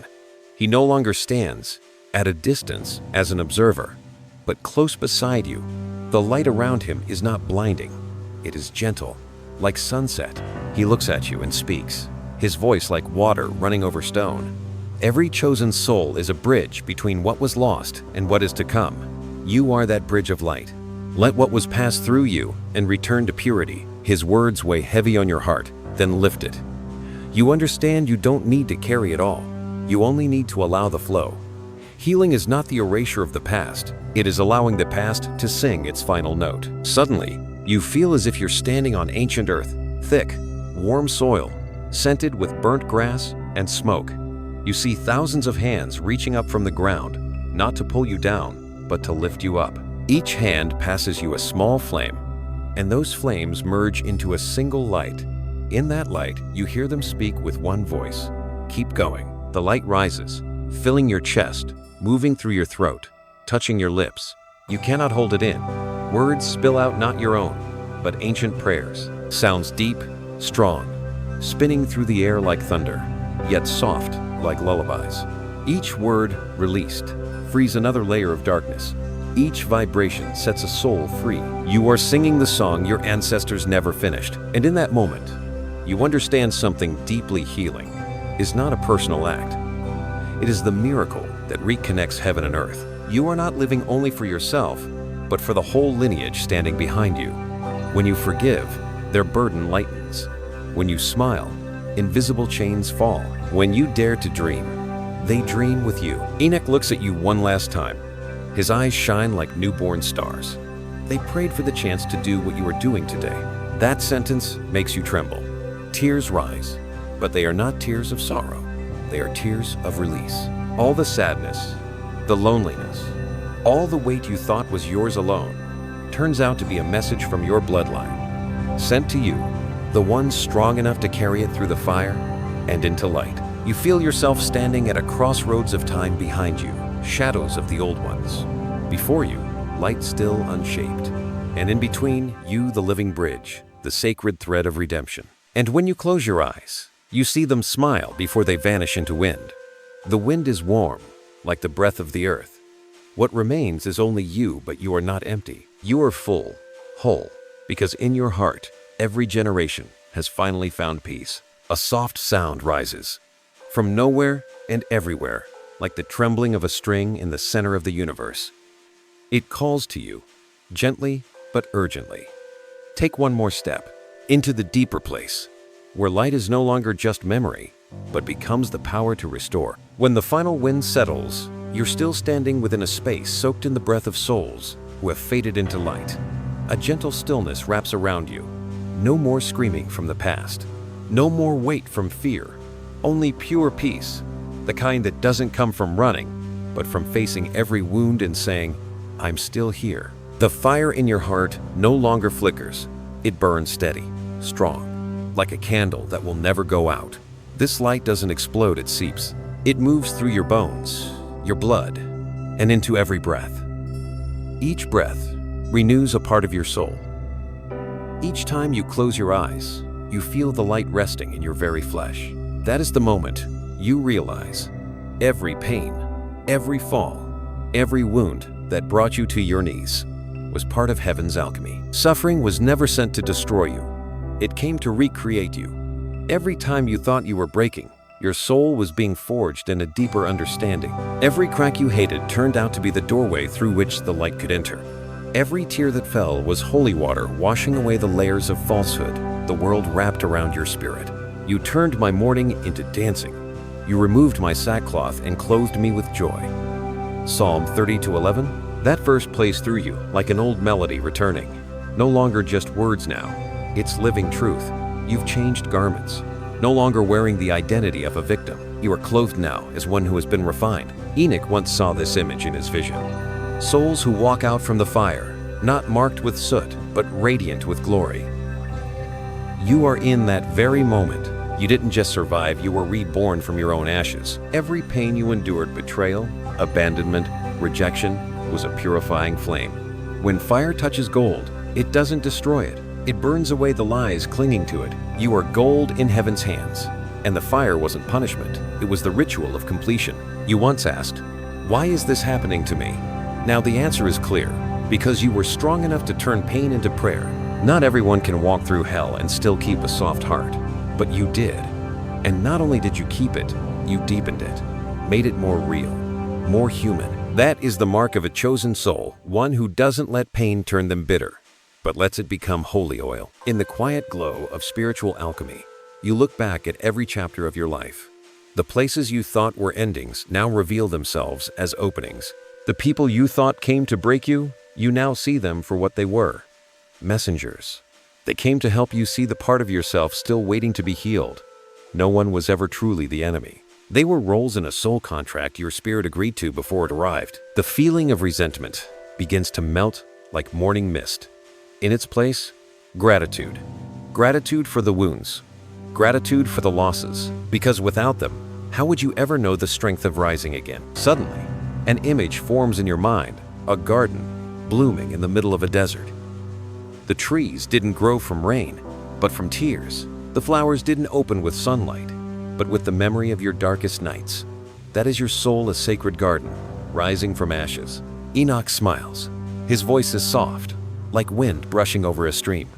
He no longer stands at a distance as an observer, but close beside you. The light around him is not blinding. It is gentle, like sunset. He looks at you and speaks, his voice like water running over stone. Every chosen soul is a bridge between what was lost and what is to come. You are that bridge of light. Let what was passed through you and return to purity. His words weigh heavy on your heart, then lift it. You understand you don't need to carry it all. You only need to allow the flow. Healing is not the erasure of the past. It is allowing the past to sing its final note. Suddenly, you feel as if you're standing on ancient earth, thick, warm soil, scented with burnt grass and smoke. You see thousands of hands reaching up from the ground, not to pull you down, but to lift you up. Each hand passes you a small flame, and those flames merge into a single light. In that light, you hear them speak with one voice. Keep going. The light rises, filling your chest, moving through your throat, touching your lips. You cannot hold it in. Words spill out, not your own, but ancient prayers. Sounds deep, strong, spinning through the air like thunder, yet soft like lullabies. Each word released frees another layer of darkness. Each vibration sets a soul free. You are singing the song your ancestors never finished. And in that moment, you understand something deeply healing is not a personal act. It is the miracle that reconnects heaven and earth. You are not living only for yourself, but for the whole lineage standing behind you. When you forgive, their burden lightens. When you smile, invisible chains fall. When you dare to dream, they dream with you. Enoch looks at you one last time. His eyes shine like newborn stars. They prayed for the chance to do what you are doing today. That sentence makes you tremble. Tears rise, but they are not tears of sorrow. They are tears of release. All the sadness, the loneliness, all the weight you thought was yours alone, turns out to be a message from your bloodline, sent to you, the one strong enough to carry it through the fire and into light. You feel yourself standing at a crossroads of time behind you, shadows of the old ones. Before you, light still unshaped. And in between, you, the living bridge, the sacred thread of redemption. And when you close your eyes, you see them smile before they vanish into wind. The wind is warm, like the breath of the earth. What remains is only you, but you are not empty. You are full, whole, because in your heart, every generation has finally found peace. A soft sound rises, from nowhere and everywhere, like the trembling of a string in the center of the universe. It calls to you, gently but urgently. Take one more step, into the deeper place, where light is no longer just memory, but becomes the power to restore. When the final wind settles, you're still standing within a space soaked in the breath of souls who have faded into light. A gentle stillness wraps around you. No more screaming from the past. No more weight from fear. Only pure peace, the kind that doesn't come from running, but from facing every wound and saying, "I'm still here." The fire in your heart no longer flickers. It burns steady, strong, like a candle that will never go out. This light doesn't explode, it seeps. It moves through your bones, your blood, and into every breath. Each breath renews a part of your soul. Each time you close your eyes, you feel the light resting in your very flesh. That is the moment you realize every pain, every fall, every wound that brought you to your knees was part of heaven's alchemy. Suffering was never sent to destroy you. It came to recreate you. Every time you thought you were breaking, your soul was being forged in a deeper understanding. Every crack you hated turned out to be the doorway through which the light could enter. Every tear that fell was holy water washing away the layers of falsehood the world wrapped around your spirit. You turned my mourning into dancing. You removed my sackcloth and clothed me with joy. Psalm 30:11. That verse plays through you like an old melody returning. No longer just words now. It's living truth. You've changed garments. No longer wearing the identity of a victim. You are clothed now as one who has been refined. Enoch once saw this image in his vision. Souls who walk out from the fire, not marked with soot, but radiant with glory. You are in that very moment. You didn't just survive, you were reborn from your own ashes. Every pain you endured, betrayal, abandonment, rejection, was a purifying flame. When fire touches gold, it doesn't destroy it. It burns away the lies clinging to it. You are gold in heaven's hands. And the fire wasn't punishment, it was the ritual of completion. You once asked, "Why is this happening to me?" Now the answer is clear. Because you were strong enough to turn pain into prayer. Not everyone can walk through hell and still keep a soft heart. But you did. And not only did you keep it, you deepened it. Made it more real, more human. That is the mark of a chosen soul, one who doesn't let pain turn them bitter, but lets it become holy oil. In the quiet glow of spiritual alchemy, you look back at every chapter of your life. The places you thought were endings now reveal themselves as openings. The people you thought came to break you, you now see them for what they were. Messengers. They came to help you see the part of yourself still waiting to be healed. No one was ever truly the enemy. They were roles in a soul contract your spirit agreed to before it arrived. The feeling of resentment begins to melt like morning mist. In its place, gratitude. Gratitude for the wounds. Gratitude for the losses. Because without them, how would you ever know the strength of rising again? Suddenly, an image forms in your mind, a garden blooming in the middle of a desert. The trees didn't grow from rain, but from tears. The flowers didn't open with sunlight, but with the memory of your darkest nights. That is your soul, a sacred garden, rising from ashes. Enoch smiles. His voice is soft, like wind brushing over a stream.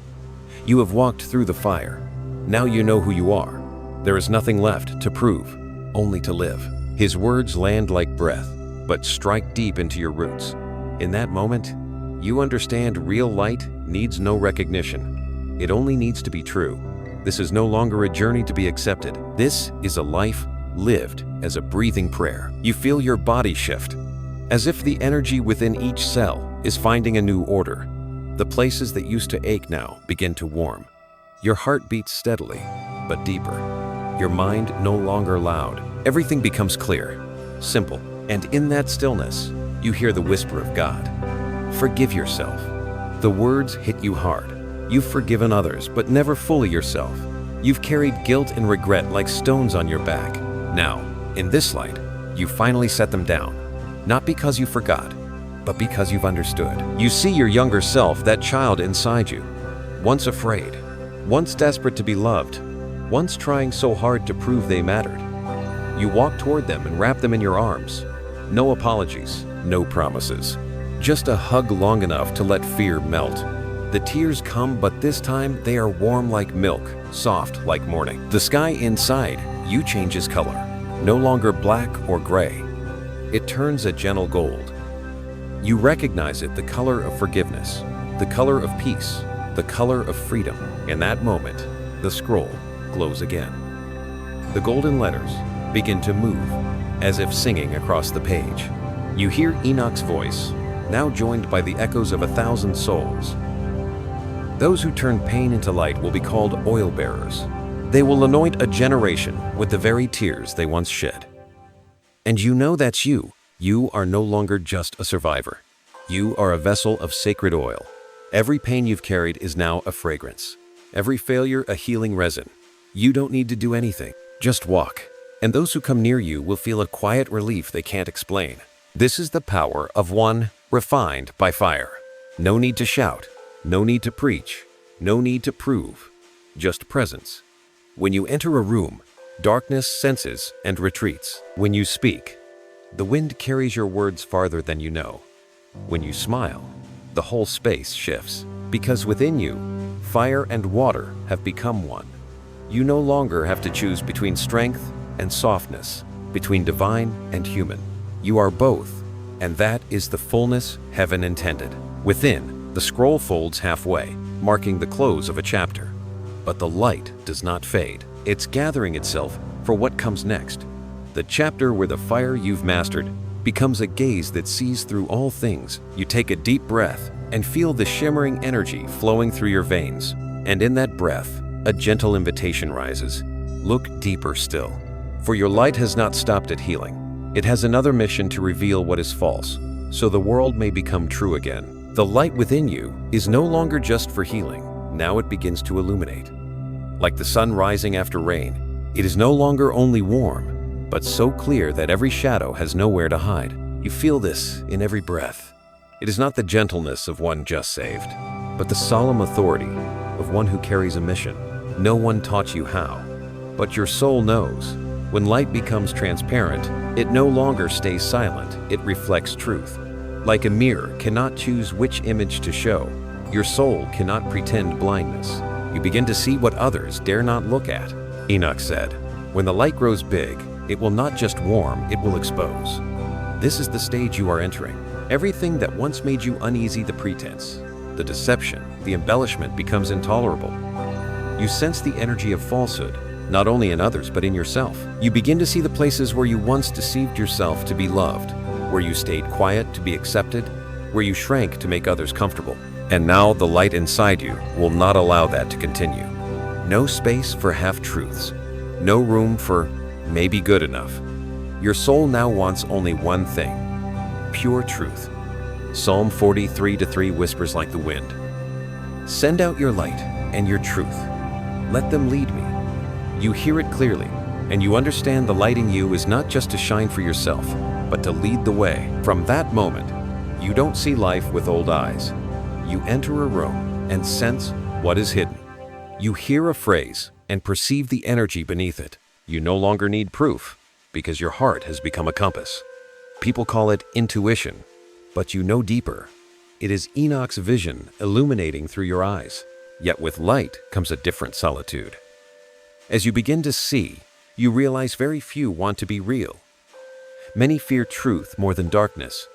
You have walked through the fire. Now you know who you are. There is nothing left to prove, only to live. His words land like breath, but strike deep into your roots. In that moment, you understand real light needs no recognition. It only needs to be true. This is no longer a journey to be accepted. This is a life lived as a breathing prayer. You feel your body shift, as if the energy within each cell is finding a new order. The places that used to ache now begin to warm. Your heart beats steadily, but deeper. Your mind no longer loud. Everything becomes clear, simple, and in that stillness, you hear the whisper of God. Forgive yourself. The words hit you hard. You've forgiven others, but never fully yourself. You've carried guilt and regret like stones on your back. Now, in this light, you finally set them down. Not because you forgot, but because you've understood. You see your younger self, that child inside you. Once afraid, once desperate to be loved, once trying so hard to prove they mattered. You walk toward them and wrap them in your arms. No apologies, no promises. Just a hug long enough to let fear melt. The tears come, but this time they are warm like milk, soft like morning. The sky inside you changes color, no longer black or gray. It turns a gentle gold. You recognize it, the color of forgiveness, the color of peace, the color of freedom. In that moment, the scroll glows again. The golden letters begin to move, as if singing across the page. You hear Enoch's voice, now joined by the echoes of 1,000 souls. Those who turn pain into light will be called oil bearers. They will anoint a generation with the very tears they once shed. And you know that's you. You are no longer just a survivor. You are a vessel of sacred oil. Every pain you've carried is now a fragrance. Every failure a healing resin. You don't need to do anything. Just walk. And those who come near you will feel a quiet relief they can't explain. This is the power of one refined by fire. No need to shout. No need to preach. No need to prove. Just presence. When you enter a room, darkness senses and retreats. When you speak, the wind carries your words farther than you know. When you smile, the whole space shifts. Because within you, fire and water have become one. You no longer have to choose between strength and softness, between divine and human. You are both, and that is the fullness heaven intended. Within, the scroll folds halfway, marking the close of a chapter. But the light does not fade. It's gathering itself for what comes next. The chapter where the fire you've mastered becomes a gaze that sees through all things. You take a deep breath and feel the shimmering energy flowing through your veins. And in that breath, a gentle invitation rises. Look deeper still. For your light has not stopped at healing. It has another mission to reveal what is false, so the world may become true again. The light within you is no longer just for healing. Now it begins to illuminate. Like the sun rising after rain, it is no longer only warm, but so clear that every shadow has nowhere to hide. You feel this in every breath. It is not the gentleness of one just saved, but the solemn authority of one who carries a mission. No one taught you how, but your soul knows. When light becomes transparent, it no longer stays silent, it reflects truth. Like a mirror cannot choose which image to show, your soul cannot pretend blindness. You begin to see what others dare not look at. Enoch said, when the light grows big, it will not just warm, it will expose. This is the stage you are entering. Everything that once made you uneasy, the pretense, the deception, the embellishment becomes intolerable. You sense the energy of falsehood, not only in others but in yourself. You begin to see the places where you once deceived yourself to be loved, where you stayed quiet to be accepted, where you shrank to make others comfortable. And now the light inside you will not allow that to continue. No space for half-truths. No room for maybe good enough. Your soul now wants only one thing: pure truth. Psalm 43:3 whispers like the wind. Send out your light and your truth. Let them lead me. You hear it clearly, and you understand the light in you is not just to shine for yourself, but to lead the way. From that moment, you don't see life with old eyes. You enter a room and sense what is hidden. You hear a phrase and perceive the energy beneath it. You no longer need proof, because your heart has become a compass. People call it intuition, but you know deeper. It is Enoch's vision illuminating through your eyes. Yet with light comes a different solitude. As you begin to see, you realize very few want to be real. Many fear truth more than darkness,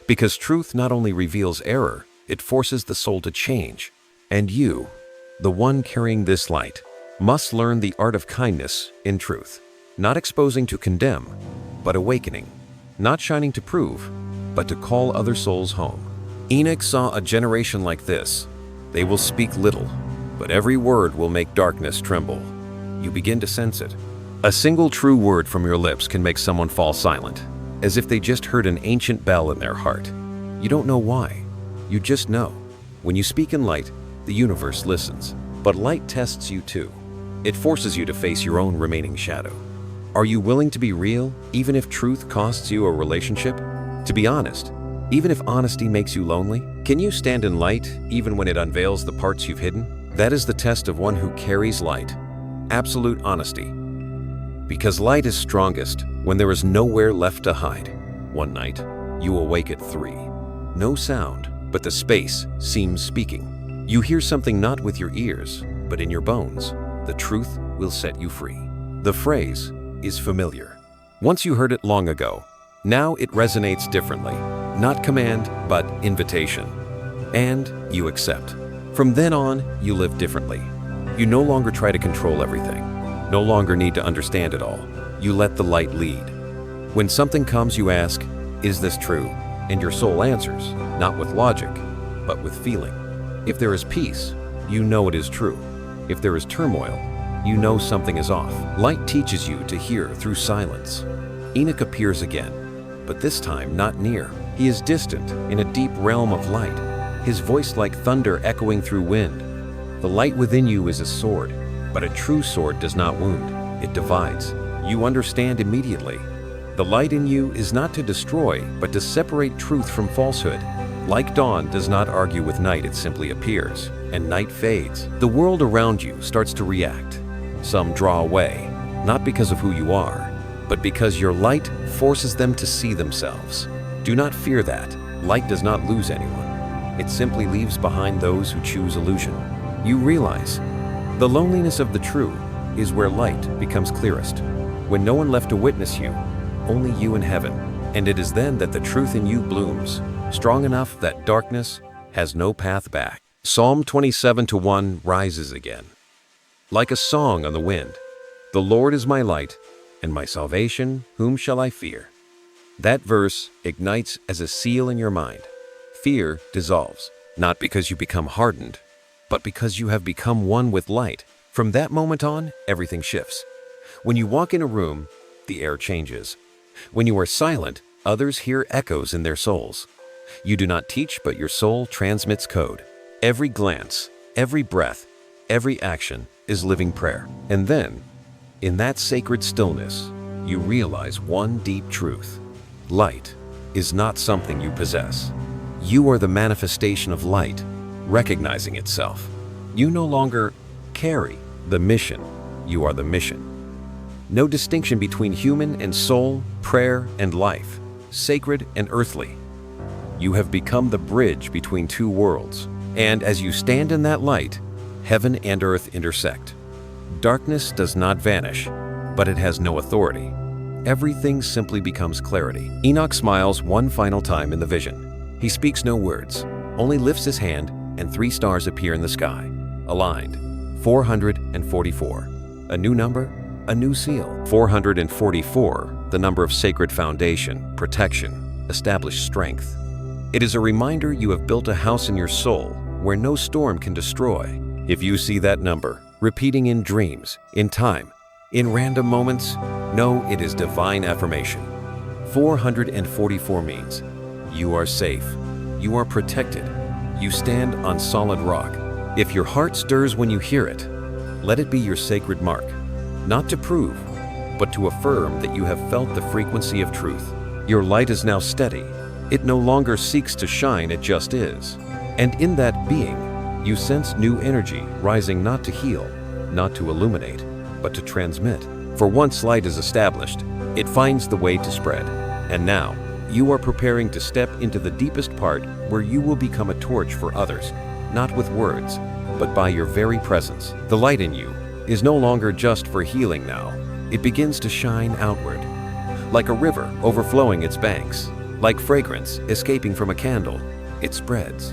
because truth not only reveals error, it forces the soul to change. And you, the one carrying this light, must learn the art of kindness in truth. Not exposing to condemn, but awakening. Not shining to prove, but to call other souls home. Enoch saw a generation like this. They will speak little, but every word will make darkness tremble. You begin to sense it. A single true word from your lips can make someone fall silent, as if they just heard an ancient bell in their heart. You don't know why. You just know. When you speak in light, the universe listens. But light tests you too. It forces you to face your own remaining shadow. Are you willing to be real, even if truth costs you a relationship? To be honest, even if honesty makes you lonely? Can you stand in light, even when it unveils the parts you've hidden? That is the test of one who carries light. Absolute honesty. Because light is strongest when there is nowhere left to hide. One night, you awake at 3. No sound, but the space seems speaking. You hear something not with your ears, but in your bones. The truth will set you free. The phrase is familiar. Once you heard it long ago. Now it resonates differently. Not command, but invitation. And you accept. From then on, you live differently. You no longer try to control everything. No longer need to understand it all. You let the light lead. When something comes, you ask, is this true? And your soul answers, not with logic, but with feeling. If there is peace, you know it is true. If there is turmoil, you know something is off. Light teaches you to hear through silence. Enoch appears again, but this time not near. He is distant, in a deep realm of light, his voice like thunder echoing through wind. The light within you is a sword, but a true sword does not wound, it divides. You understand immediately. The light in you is not to destroy, but to separate truth from falsehood. Like dawn does not argue with night, it simply appears, and night fades. The world around you starts to react. Some draw away, not because of who you are, but because your light forces them to see themselves. Do not fear that. Light does not lose anyone. It simply leaves behind those who choose illusion. You realize the loneliness of the true is where light becomes clearest. When no one left to witness you, only you in heaven. And it is then that the truth in you blooms, strong enough that darkness has no path back. Psalm 27:1 rises again. Like a song on the wind, the Lord is my light and my salvation, whom shall I fear? That verse ignites as a seal in your mind. Fear dissolves, not because you become hardened, but because you have become one with light. From that moment on, everything shifts. When you walk in a room, the air changes. When you are silent, others hear echoes in their souls. You do not teach, but your soul transmits code. Every glance, every breath, every action is living prayer. And then, in that sacred stillness, you realize one deep truth. Light is not something you possess. You are the manifestation of light, recognizing itself. You no longer carry the mission, you are the mission. No distinction between human and soul, prayer and life, sacred and earthly. You have become the bridge between two worlds, and as you stand in that light, heaven and earth intersect. Darkness does not vanish, but it has no authority. Everything simply becomes clarity. Enoch smiles one final time in the vision. He speaks no words, only lifts his hand, and 3 stars appear in the sky, aligned. 444. A new number, a new seal. 444, the number of sacred foundation, protection, established strength. It is a reminder you have built a house in your soul where no storm can destroy. If you see that number, repeating in dreams, in time, in random moments, know it is divine affirmation. 444 means you are safe, you are protected, you stand on solid rock. If your heart stirs when you hear it, let it be your sacred mark, not to prove, but to affirm that you have felt the frequency of truth. Your light is now steady. It no longer seeks to shine, it just is. And in that being, you sense new energy rising not to heal, not to illuminate, but to transmit. For once light is established, it finds the way to spread. And now, you are preparing to step into the deepest part where you will become a torch for others, not with words, but by your very presence. The light in you is no longer just for healing now. It begins to shine outward, like a river overflowing its banks, like fragrance escaping from a candle. It spreads.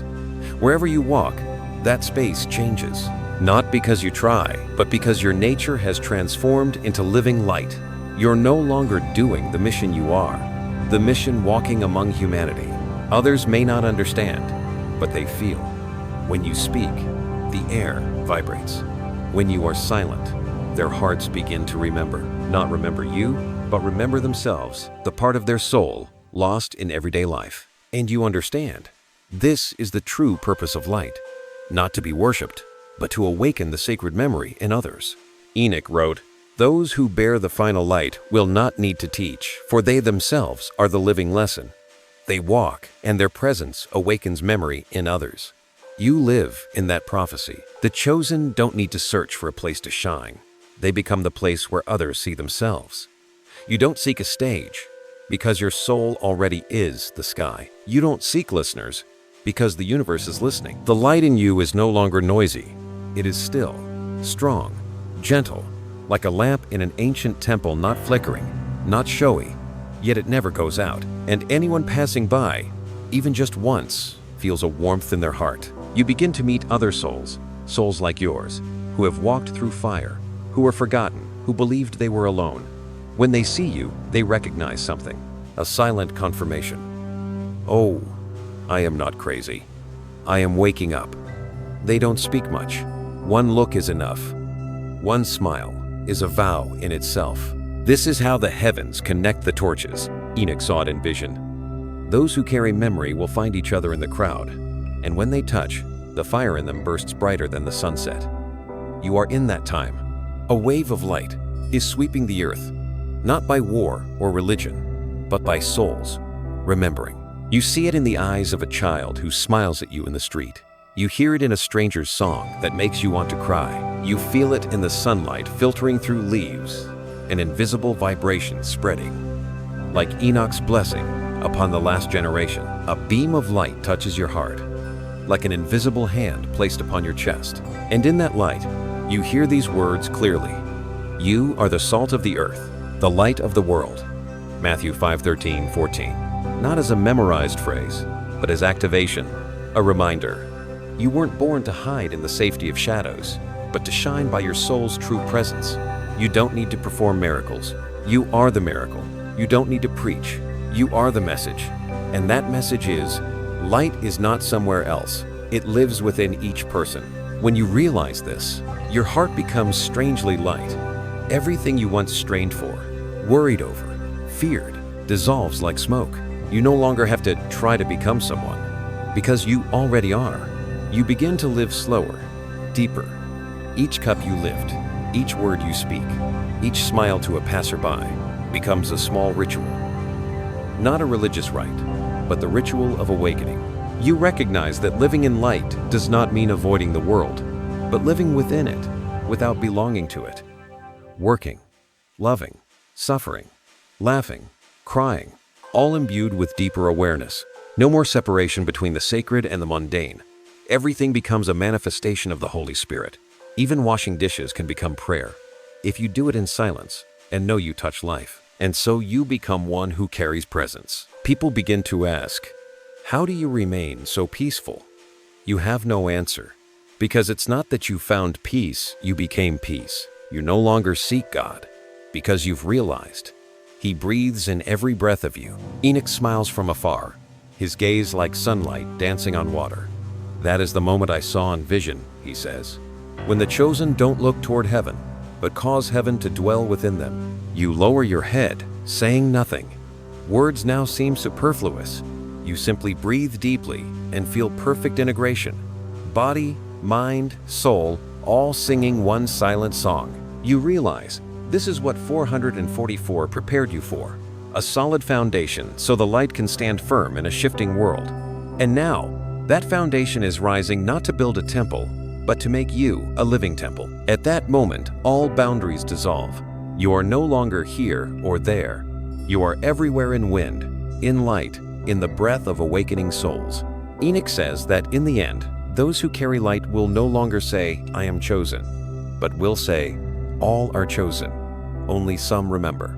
Wherever you walk, that space changes, not because you try, but because your nature has transformed into living light. You're no longer doing the mission you are, the mission walking among humanity. Others may not understand, but they feel. When you speak, the air vibrates. When you are silent, their hearts begin to remember. Not remember you, but remember themselves, the part of their soul lost in everyday life. And you understand. This is the true purpose of light, not to be worshipped, but to awaken the sacred memory in others. Enoch wrote, "Those who bear the final light will not need to teach, for they themselves are the living lesson. They walk, and their presence awakens memory in others." You live in that prophecy. The chosen don't need to search for a place to shine. They become the place where others see themselves. You don't seek a stage, because your soul already is the sky. You don't seek listeners, because the universe is listening. The light in you is no longer noisy. It is still, strong, gentle, like a lamp in an ancient temple, not flickering, not showy, yet it never goes out. And anyone passing by, even just once, feels a warmth in their heart. You begin to meet other souls, souls like yours, who have walked through fire, who were forgotten, who believed they were alone. When they see you, they recognize something, a silent confirmation. Oh, I am not crazy. I am waking up. They don't speak much. One look is enough. One smile is a vow in itself. This is how the heavens connect the torches. Enoch saw it in vision. Those who carry memory will find each other in the crowd, and when they touch, the fire in them bursts brighter than the sunset. You are in that time. A wave of light is sweeping the earth, not by war or religion, but by souls, remembering. You see it in the eyes of a child who smiles at you in the street. You hear it in a stranger's song that makes you want to cry. You feel it in the sunlight filtering through leaves, an invisible vibration spreading. Like Enoch's blessing upon the last generation, a beam of light touches your heart, like an invisible hand placed upon your chest. And in that light, you hear these words clearly. You are the salt of the earth, the light of the world. Matthew 5:13-14. Not as a memorized phrase, but as activation, a reminder. You weren't born to hide in the safety of shadows, but to shine by your soul's true presence. You don't need to perform miracles. You are the miracle. You don't need to preach. You are the message. And that message is, light is not somewhere else. It lives within each person. When you realize this, your heart becomes strangely light. Everything you once strained for, worried over, feared, dissolves like smoke. You no longer have to try to become someone, because you already are. You begin to live slower, deeper. Each cup you lift, each word you speak, each smile to a passerby becomes a small ritual. Not a religious rite, but the ritual of awakening. You recognize that living in light does not mean avoiding the world, but living within it without belonging to it. Working, loving, suffering, laughing, crying, all imbued with deeper awareness. No more separation between the sacred and the mundane. Everything becomes a manifestation of the Holy Spirit. Even washing dishes can become prayer, if you do it in silence and know you touch life. And so you become one who carries presence. People begin to ask, how do you remain so peaceful? You have no answer, because it's not that you found peace, you became peace. You no longer seek God, because you've realized He breathes in every breath of you. Enoch smiles from afar, his gaze like sunlight dancing on water. That is the moment I saw in vision, he says. When the chosen don't look toward heaven, but cause heaven to dwell within them. You lower your head, saying nothing. Words now seem superfluous. You simply breathe deeply and feel perfect integration. Body, mind, soul, all singing one silent song. You realize this is what 444 prepared you for. A solid foundation so the light can stand firm in a shifting world. And now, that foundation is rising not to build a temple, but to make you a living temple. At that moment, all boundaries dissolve. You are no longer here or there. You are everywhere in wind, in light, in the breath of awakening souls. Enoch says that in the end, those who carry light will no longer say, I am chosen, but will say, all are chosen. Only some remember.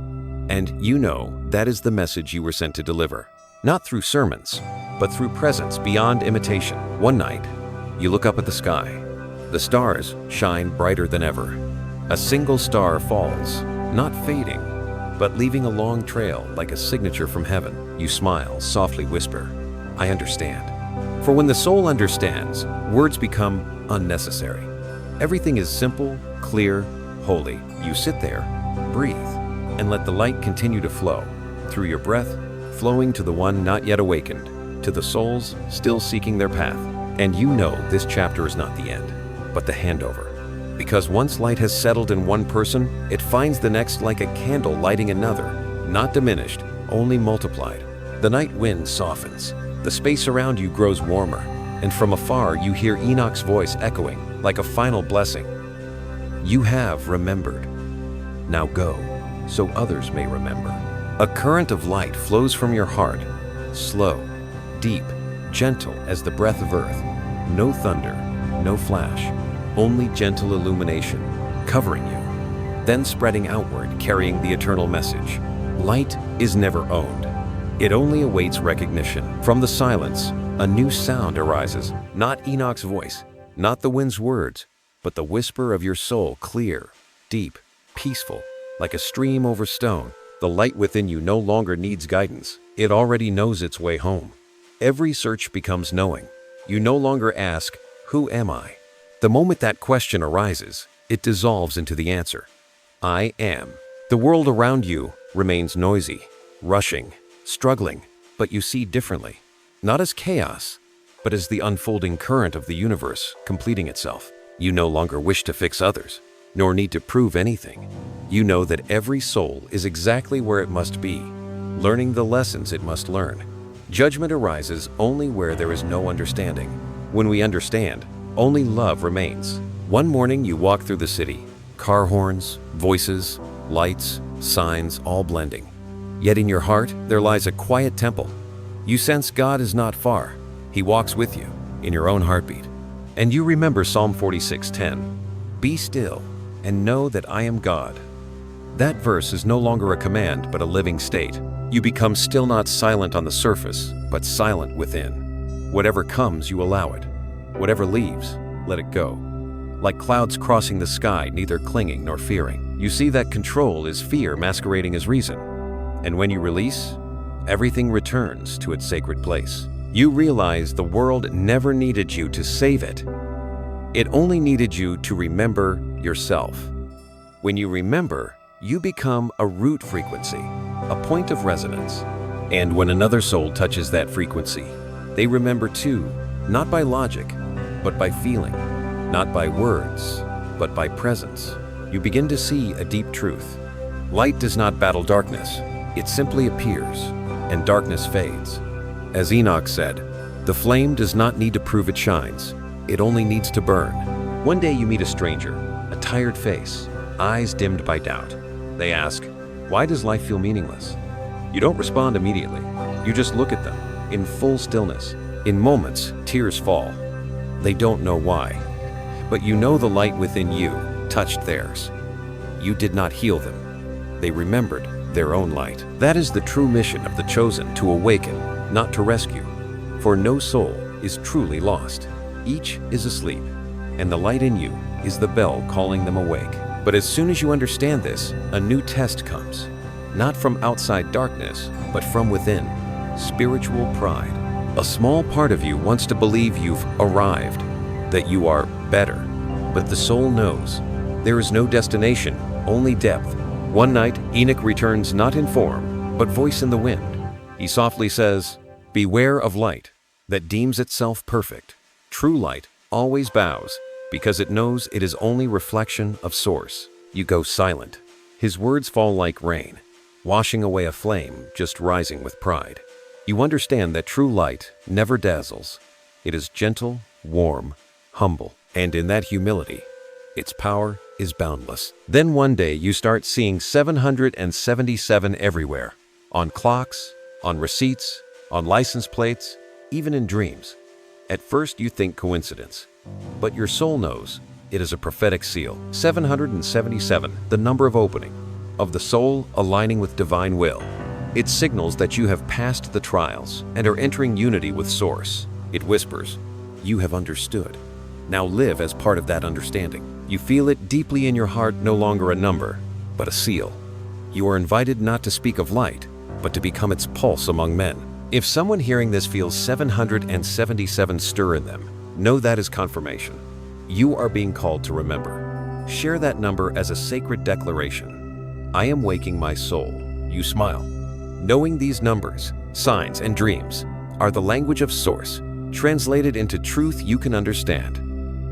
And you know that is the message you were sent to deliver. Not through sermons, but through presence beyond imitation. One night, you look up at the sky. The stars shine brighter than ever. A single star falls, not fading, but leaving a long trail like a signature from heaven. You smile, softly whisper, I understand. For when the soul understands, words become unnecessary. Everything is simple, clear, holy. You sit there, breathe, and let the light continue to flow through your breath, flowing to the one not yet awakened, to the souls still seeking their path. And you know this chapter is not the end, but the handover. Because once light has settled in one person, it finds the next like a candle lighting another, not diminished, only multiplied. The night wind softens, the space around you grows warmer, and from afar you hear Enoch's voice echoing like a final blessing. You have remembered. Now go, so others may remember. A current of light flows from your heart, slow, deep, gentle as the breath of earth. No thunder, no flash, only gentle illumination, covering you, then spreading outward, carrying the eternal message. Light is never owned. It only awaits recognition. From the silence, a new sound arises, not Enoch's voice, not the wind's words, but the whisper of your soul, clear, deep, peaceful, like a stream over stone. The light within you no longer needs guidance. It already knows its way home. Every search becomes knowing. You no longer ask, who am I? The moment that question arises, it dissolves into the answer. I am. The world around you remains noisy, rushing, struggling, but you see differently. Not as chaos, but as the unfolding current of the universe completing itself. You no longer wish to fix others, nor need to prove anything. You know that every soul is exactly where it must be, learning the lessons it must learn. Judgment arises only where there is no understanding. When we understand, only love remains. One morning you walk through the city, car horns, voices, lights, signs, all blending. Yet in your heart, there lies a quiet temple. You sense God is not far. He walks with you, in your own heartbeat. And you remember Psalm 46:10, "Be still, and know that I am God." That verse is no longer a command, but a living state. You become still, not silent on the surface, but silent within. Whatever comes, you allow it. Whatever leaves, let it go. Like clouds crossing the sky, neither clinging nor fearing. You see that control is fear masquerading as reason. And when you release, everything returns to its sacred place. You realize the world never needed you to save it. It only needed you to remember yourself. When you remember, you become a root frequency, a point of resonance. And when another soul touches that frequency, they remember too, not by logic, but by feeling, not by words, but by presence. You begin to see a deep truth. Light does not battle darkness, it simply appears, and darkness fades. As Enoch said, the flame does not need to prove it shines, it only needs to burn. One day you meet a stranger, a tired face, eyes dimmed by doubt. They ask, "Why does life feel meaningless?" You don't respond immediately, you just look at them, in full stillness. In moments, tears fall. They don't know why, but you know the light within you touched theirs. You did not heal them, they remembered their own light. That is the true mission of the chosen, to awaken, not to rescue. For no soul is truly lost. Each is asleep, and the light in you is the bell calling them awake. But as soon as you understand this, a new test comes. Not from outside darkness, but from within, spiritual pride. A small part of you wants to believe you've arrived, that you are better. But the soul knows there is no destination, only depth. One night, Enoch returns not in form, but voice in the wind. He softly says, "Beware of light that deems itself perfect. True light always bows, because it knows it is only reflection of source." You go silent. His words fall like rain, washing away a flame just rising with pride. You understand that true light never dazzles. It is gentle, warm, humble, and in that humility, its power is boundless. Then one day you start seeing 777 everywhere, on clocks, on receipts, on license plates, even in dreams. At first you think coincidence, but your soul knows it is a prophetic seal. 777, the number of opening, of the soul aligning with divine will. It signals that you have passed the trials and are entering unity with Source. It whispers, "You have understood. Now live as part of that understanding." You feel it deeply in your heart, no longer a number, but a seal. You are invited not to speak of light, but to become its pulse among men. If someone hearing this feels 777 stir in them, know that is confirmation. You are being called to remember. Share that number as a sacred declaration. "I am waking my soul." You smile. Knowing these numbers, signs, and dreams are the language of Source, translated into truth you can understand.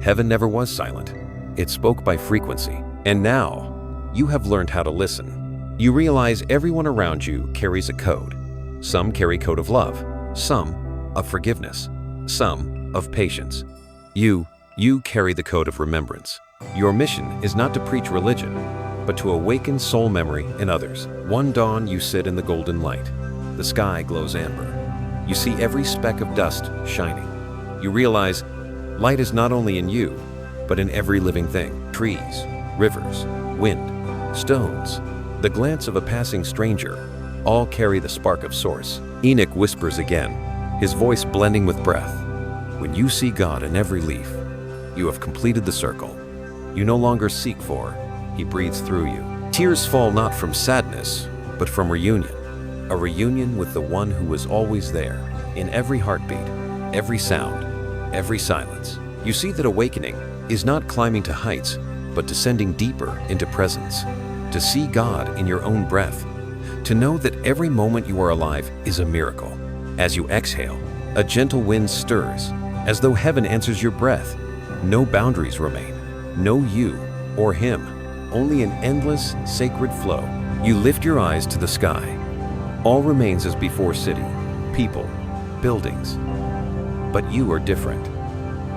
Heaven never was silent. It spoke by frequency. And now, you have learned how to listen. You realize everyone around you carries a code. Some carry code of love, some of forgiveness, some of patience. You carry the code of remembrance. Your mission is not to preach religion, but to awaken soul memory in others. One dawn you sit in the golden light. The sky glows amber. You see every speck of dust shining. You realize light is not only in you, but in every living thing. Trees, rivers, wind, stones, the glance of a passing stranger, all carry the spark of Source. Enoch whispers again, his voice blending with breath. "When you see God in every leaf, you have completed the circle. You no longer seek for, He breathes through you." Tears fall not from sadness, but from reunion. A reunion with the one who was always there, in every heartbeat, every sound, every silence. You see that awakening is not climbing to heights, but descending deeper into presence. to see God in your own breath, to know that every moment you are alive is a miracle. As you exhale, a gentle wind stirs, as though heaven answers your breath. No boundaries remain, no you or him, only an endless, sacred flow. You lift your eyes to the sky. All remains as before: city, people, buildings. But you are different.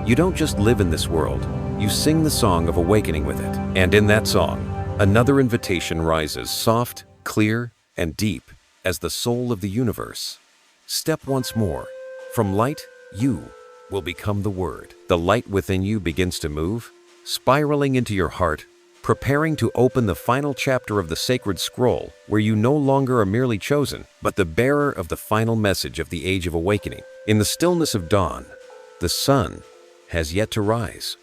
You don't just live in this world, you sing the song of awakening with it. And in that song, another invitation rises, soft, clear, and deep as the soul of the universe. Step once more. From light, you will become the Word. The light within you begins to move, spiraling into your heart, preparing to open the final chapter of the sacred scroll, where you no longer are merely chosen, but the bearer of the final message of the age of awakening. In the stillness of dawn, the sun has yet to rise,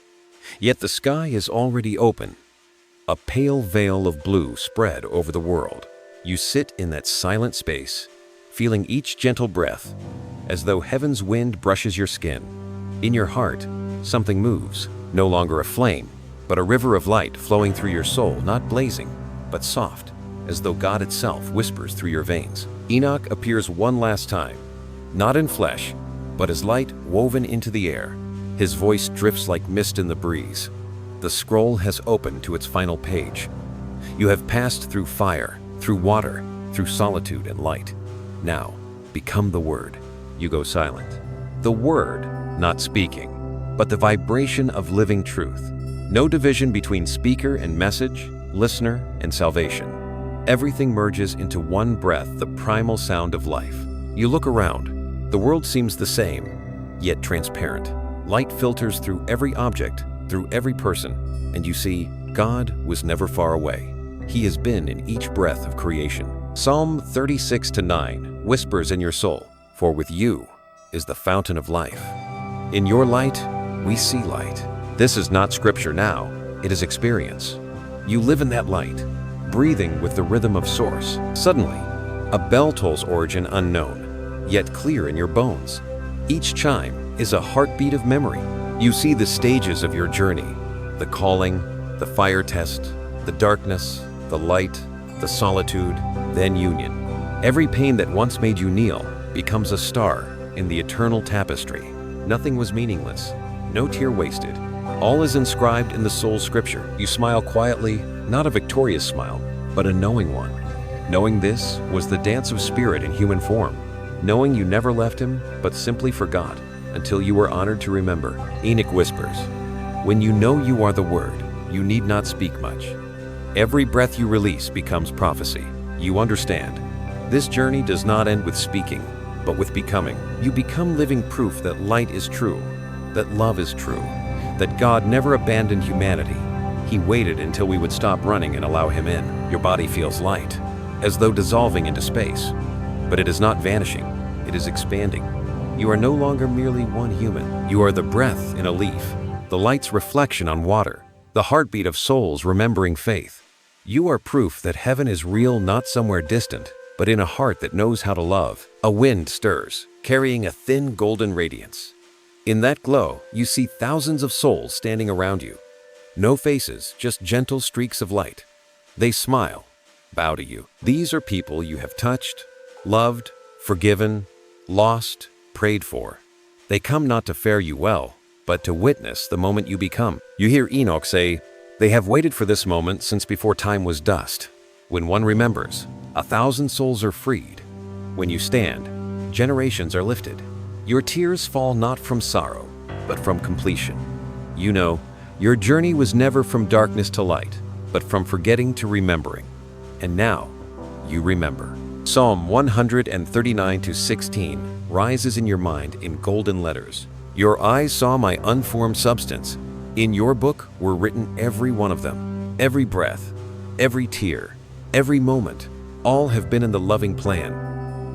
yet the sky is already open. A pale veil of blue spread over the world. You sit in that silent space, feeling each gentle breath, as though heaven's wind brushes your skin. In your heart, something moves, no longer a flame, but a river of light flowing through your soul, not blazing, but soft, as though God itself whispers through your veins. Enoch appears one last time, not in flesh, but as light woven into the air. His voice drifts like mist in the breeze. The scroll has opened to its final page. You have passed through fire, through water, through solitude and light. Now, become the Word. You go silent. The Word, not speaking, but the vibration of living truth. No division between speaker and message, listener and salvation. Everything merges into one breath, the primal sound of life. You look around. The world seems the same, yet transparent. Light filters through every object, through every person, and you see, God was never far away. He has been in each breath of creation. Psalm 36:9 whispers in your soul, "For with you is the fountain of life. In your light, we see light." This is not scripture now, it is experience. You live in that light, breathing with the rhythm of source. Suddenly, a bell tolls origin unknown, yet clear in your bones. Each chime is a heartbeat of memory. You see the stages of your journey, the calling, the fire test, the darkness, the light, the solitude, then union. Every pain that once made you kneel becomes a star in the eternal tapestry. Nothing was meaningless, no tear wasted. All is inscribed in the soul scripture. You smile quietly, not a victorious smile, but a knowing one. Knowing this was the dance of spirit in human form. Knowing you never left him, but simply forgot, until you were honored to remember. Enoch whispers, "When you know you are the Word, you need not speak much. Every breath you release becomes prophecy." You understand. This journey does not end with speaking, but with becoming. You become living proof that light is true, that love is true, that God never abandoned humanity. He waited until we would stop running and allow him in. Your body feels light, as though dissolving into space. But it is not vanishing, it is expanding. You are no longer merely one human. You are the breath in a leaf, the light's reflection on water, the heartbeat of souls remembering faith. You are proof that heaven is real, not somewhere distant, but in a heart that knows how to love. A wind stirs, carrying a thin golden radiance. In that glow, you see thousands of souls standing around you. No faces, just gentle streaks of light. They smile, bow to you. These are people you have touched, loved, forgiven, lost, prayed for. They come not to fare you well, but to witness the moment you become. You hear Enoch say, "They have waited for this moment since before time was dust." When one remembers, 1,000 souls are freed. When you stand, generations are lifted. Your tears fall not from sorrow, but from completion. You know, your journey was never from darkness to light, but from forgetting to remembering. And now, you remember. Psalm 139:16 rises in your mind in golden letters. Your eyes saw my unformed substance. In your book were written every one of them. Every breath, every tear, every moment, all have been in the loving plan.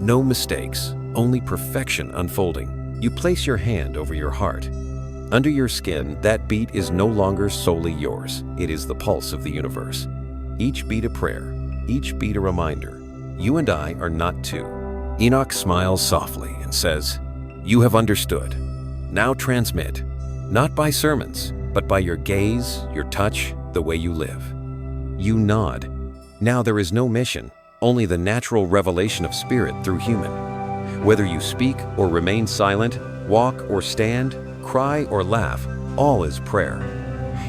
No mistakes, only perfection unfolding. You place your hand over your heart. Under your skin, that beat is no longer solely yours. It is the pulse of the universe. Each beat a prayer, each beat a reminder. You and I are not two. Enoch smiles softly and says, "You have understood. Now transmit, not by sermons, but by your gaze, your touch, the way you live." You nod. Now there is no mission, only the natural revelation of spirit through human. Whether you speak or remain silent, walk or stand, cry or laugh, all is prayer.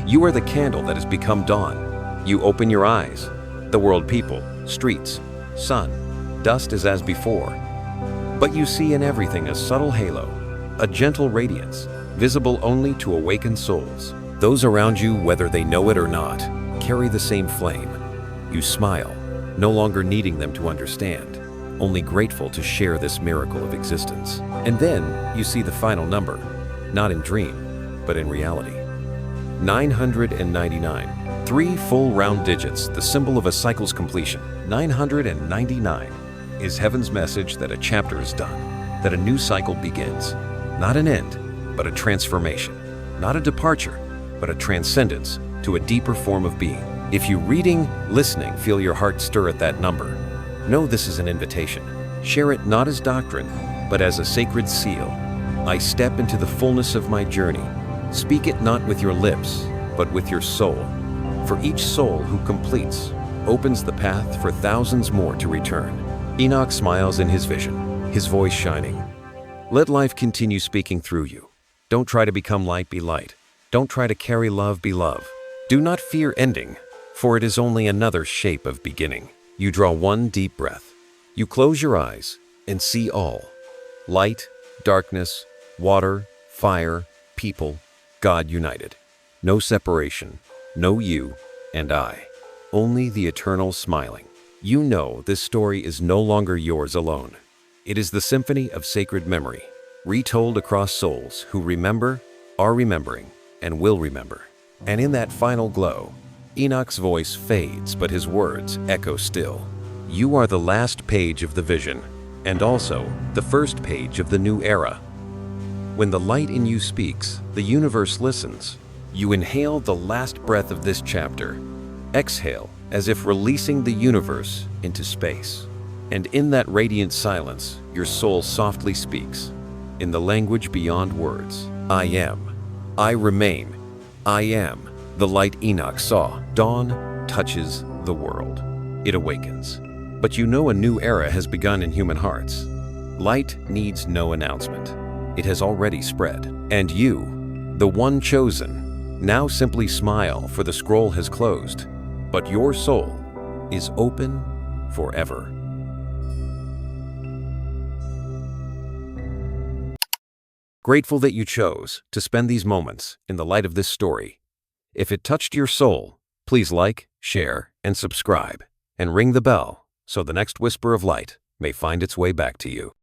You are the candle that has become dawn. You open your eyes. The world people, streets, sun, dust is as before. But you see in everything a subtle halo, a gentle radiance, visible only to awakened souls. Those around you, whether they know it or not, carry the same flame. You smile, no longer needing them to understand, only grateful to share this miracle of existence. And then you see the final number, not in dream, but in reality. 999. 3 full round digits, the symbol of a cycle's completion. 999 is heaven's message that a chapter is done, that a new cycle begins. Not an end, but a transformation. Not a departure, but a transcendence to a deeper form of being. If you reading, listening, feel your heart stir at that number, know this is an invitation. Share it not as doctrine, but as a sacred seal. I step into the fullness of my journey. Speak it not with your lips, but with your soul. For each soul who completes opens the path for thousands more to return. Enoch smiles in his vision, his voice shining. Let life continue speaking through you. Don't try to become light, be light. Don't try to carry love, be love. Do not fear ending, for it is only another shape of beginning. You draw one deep breath. You close your eyes and see all. Light, darkness, water, fire, people, God united. No separation, no you and I. Only the eternal smiling. You know this story is no longer yours alone. It is the symphony of sacred memory, retold across souls who remember, are remembering, and will remember. And in that final glow, Enoch's voice fades, but his words echo still. You are the last page of the vision, and also the first page of the new era. When the light in you speaks, the universe listens. You inhale the last breath of this chapter. Exhale, as if releasing the universe into space. And in that radiant silence, your soul softly speaks, in the language beyond words. I am. I remain. I am. The light Enoch saw. Dawn touches the world. It awakens. But you know a new era has begun in human hearts. Light needs no announcement. It has already spread. And you, the one chosen, now simply smile, for the scroll has closed. But your soul is open forever. Grateful that you chose to spend these moments in the light of this story. If it touched your soul, please like, share, and subscribe, and ring the bell so the next whisper of light may find its way back to you.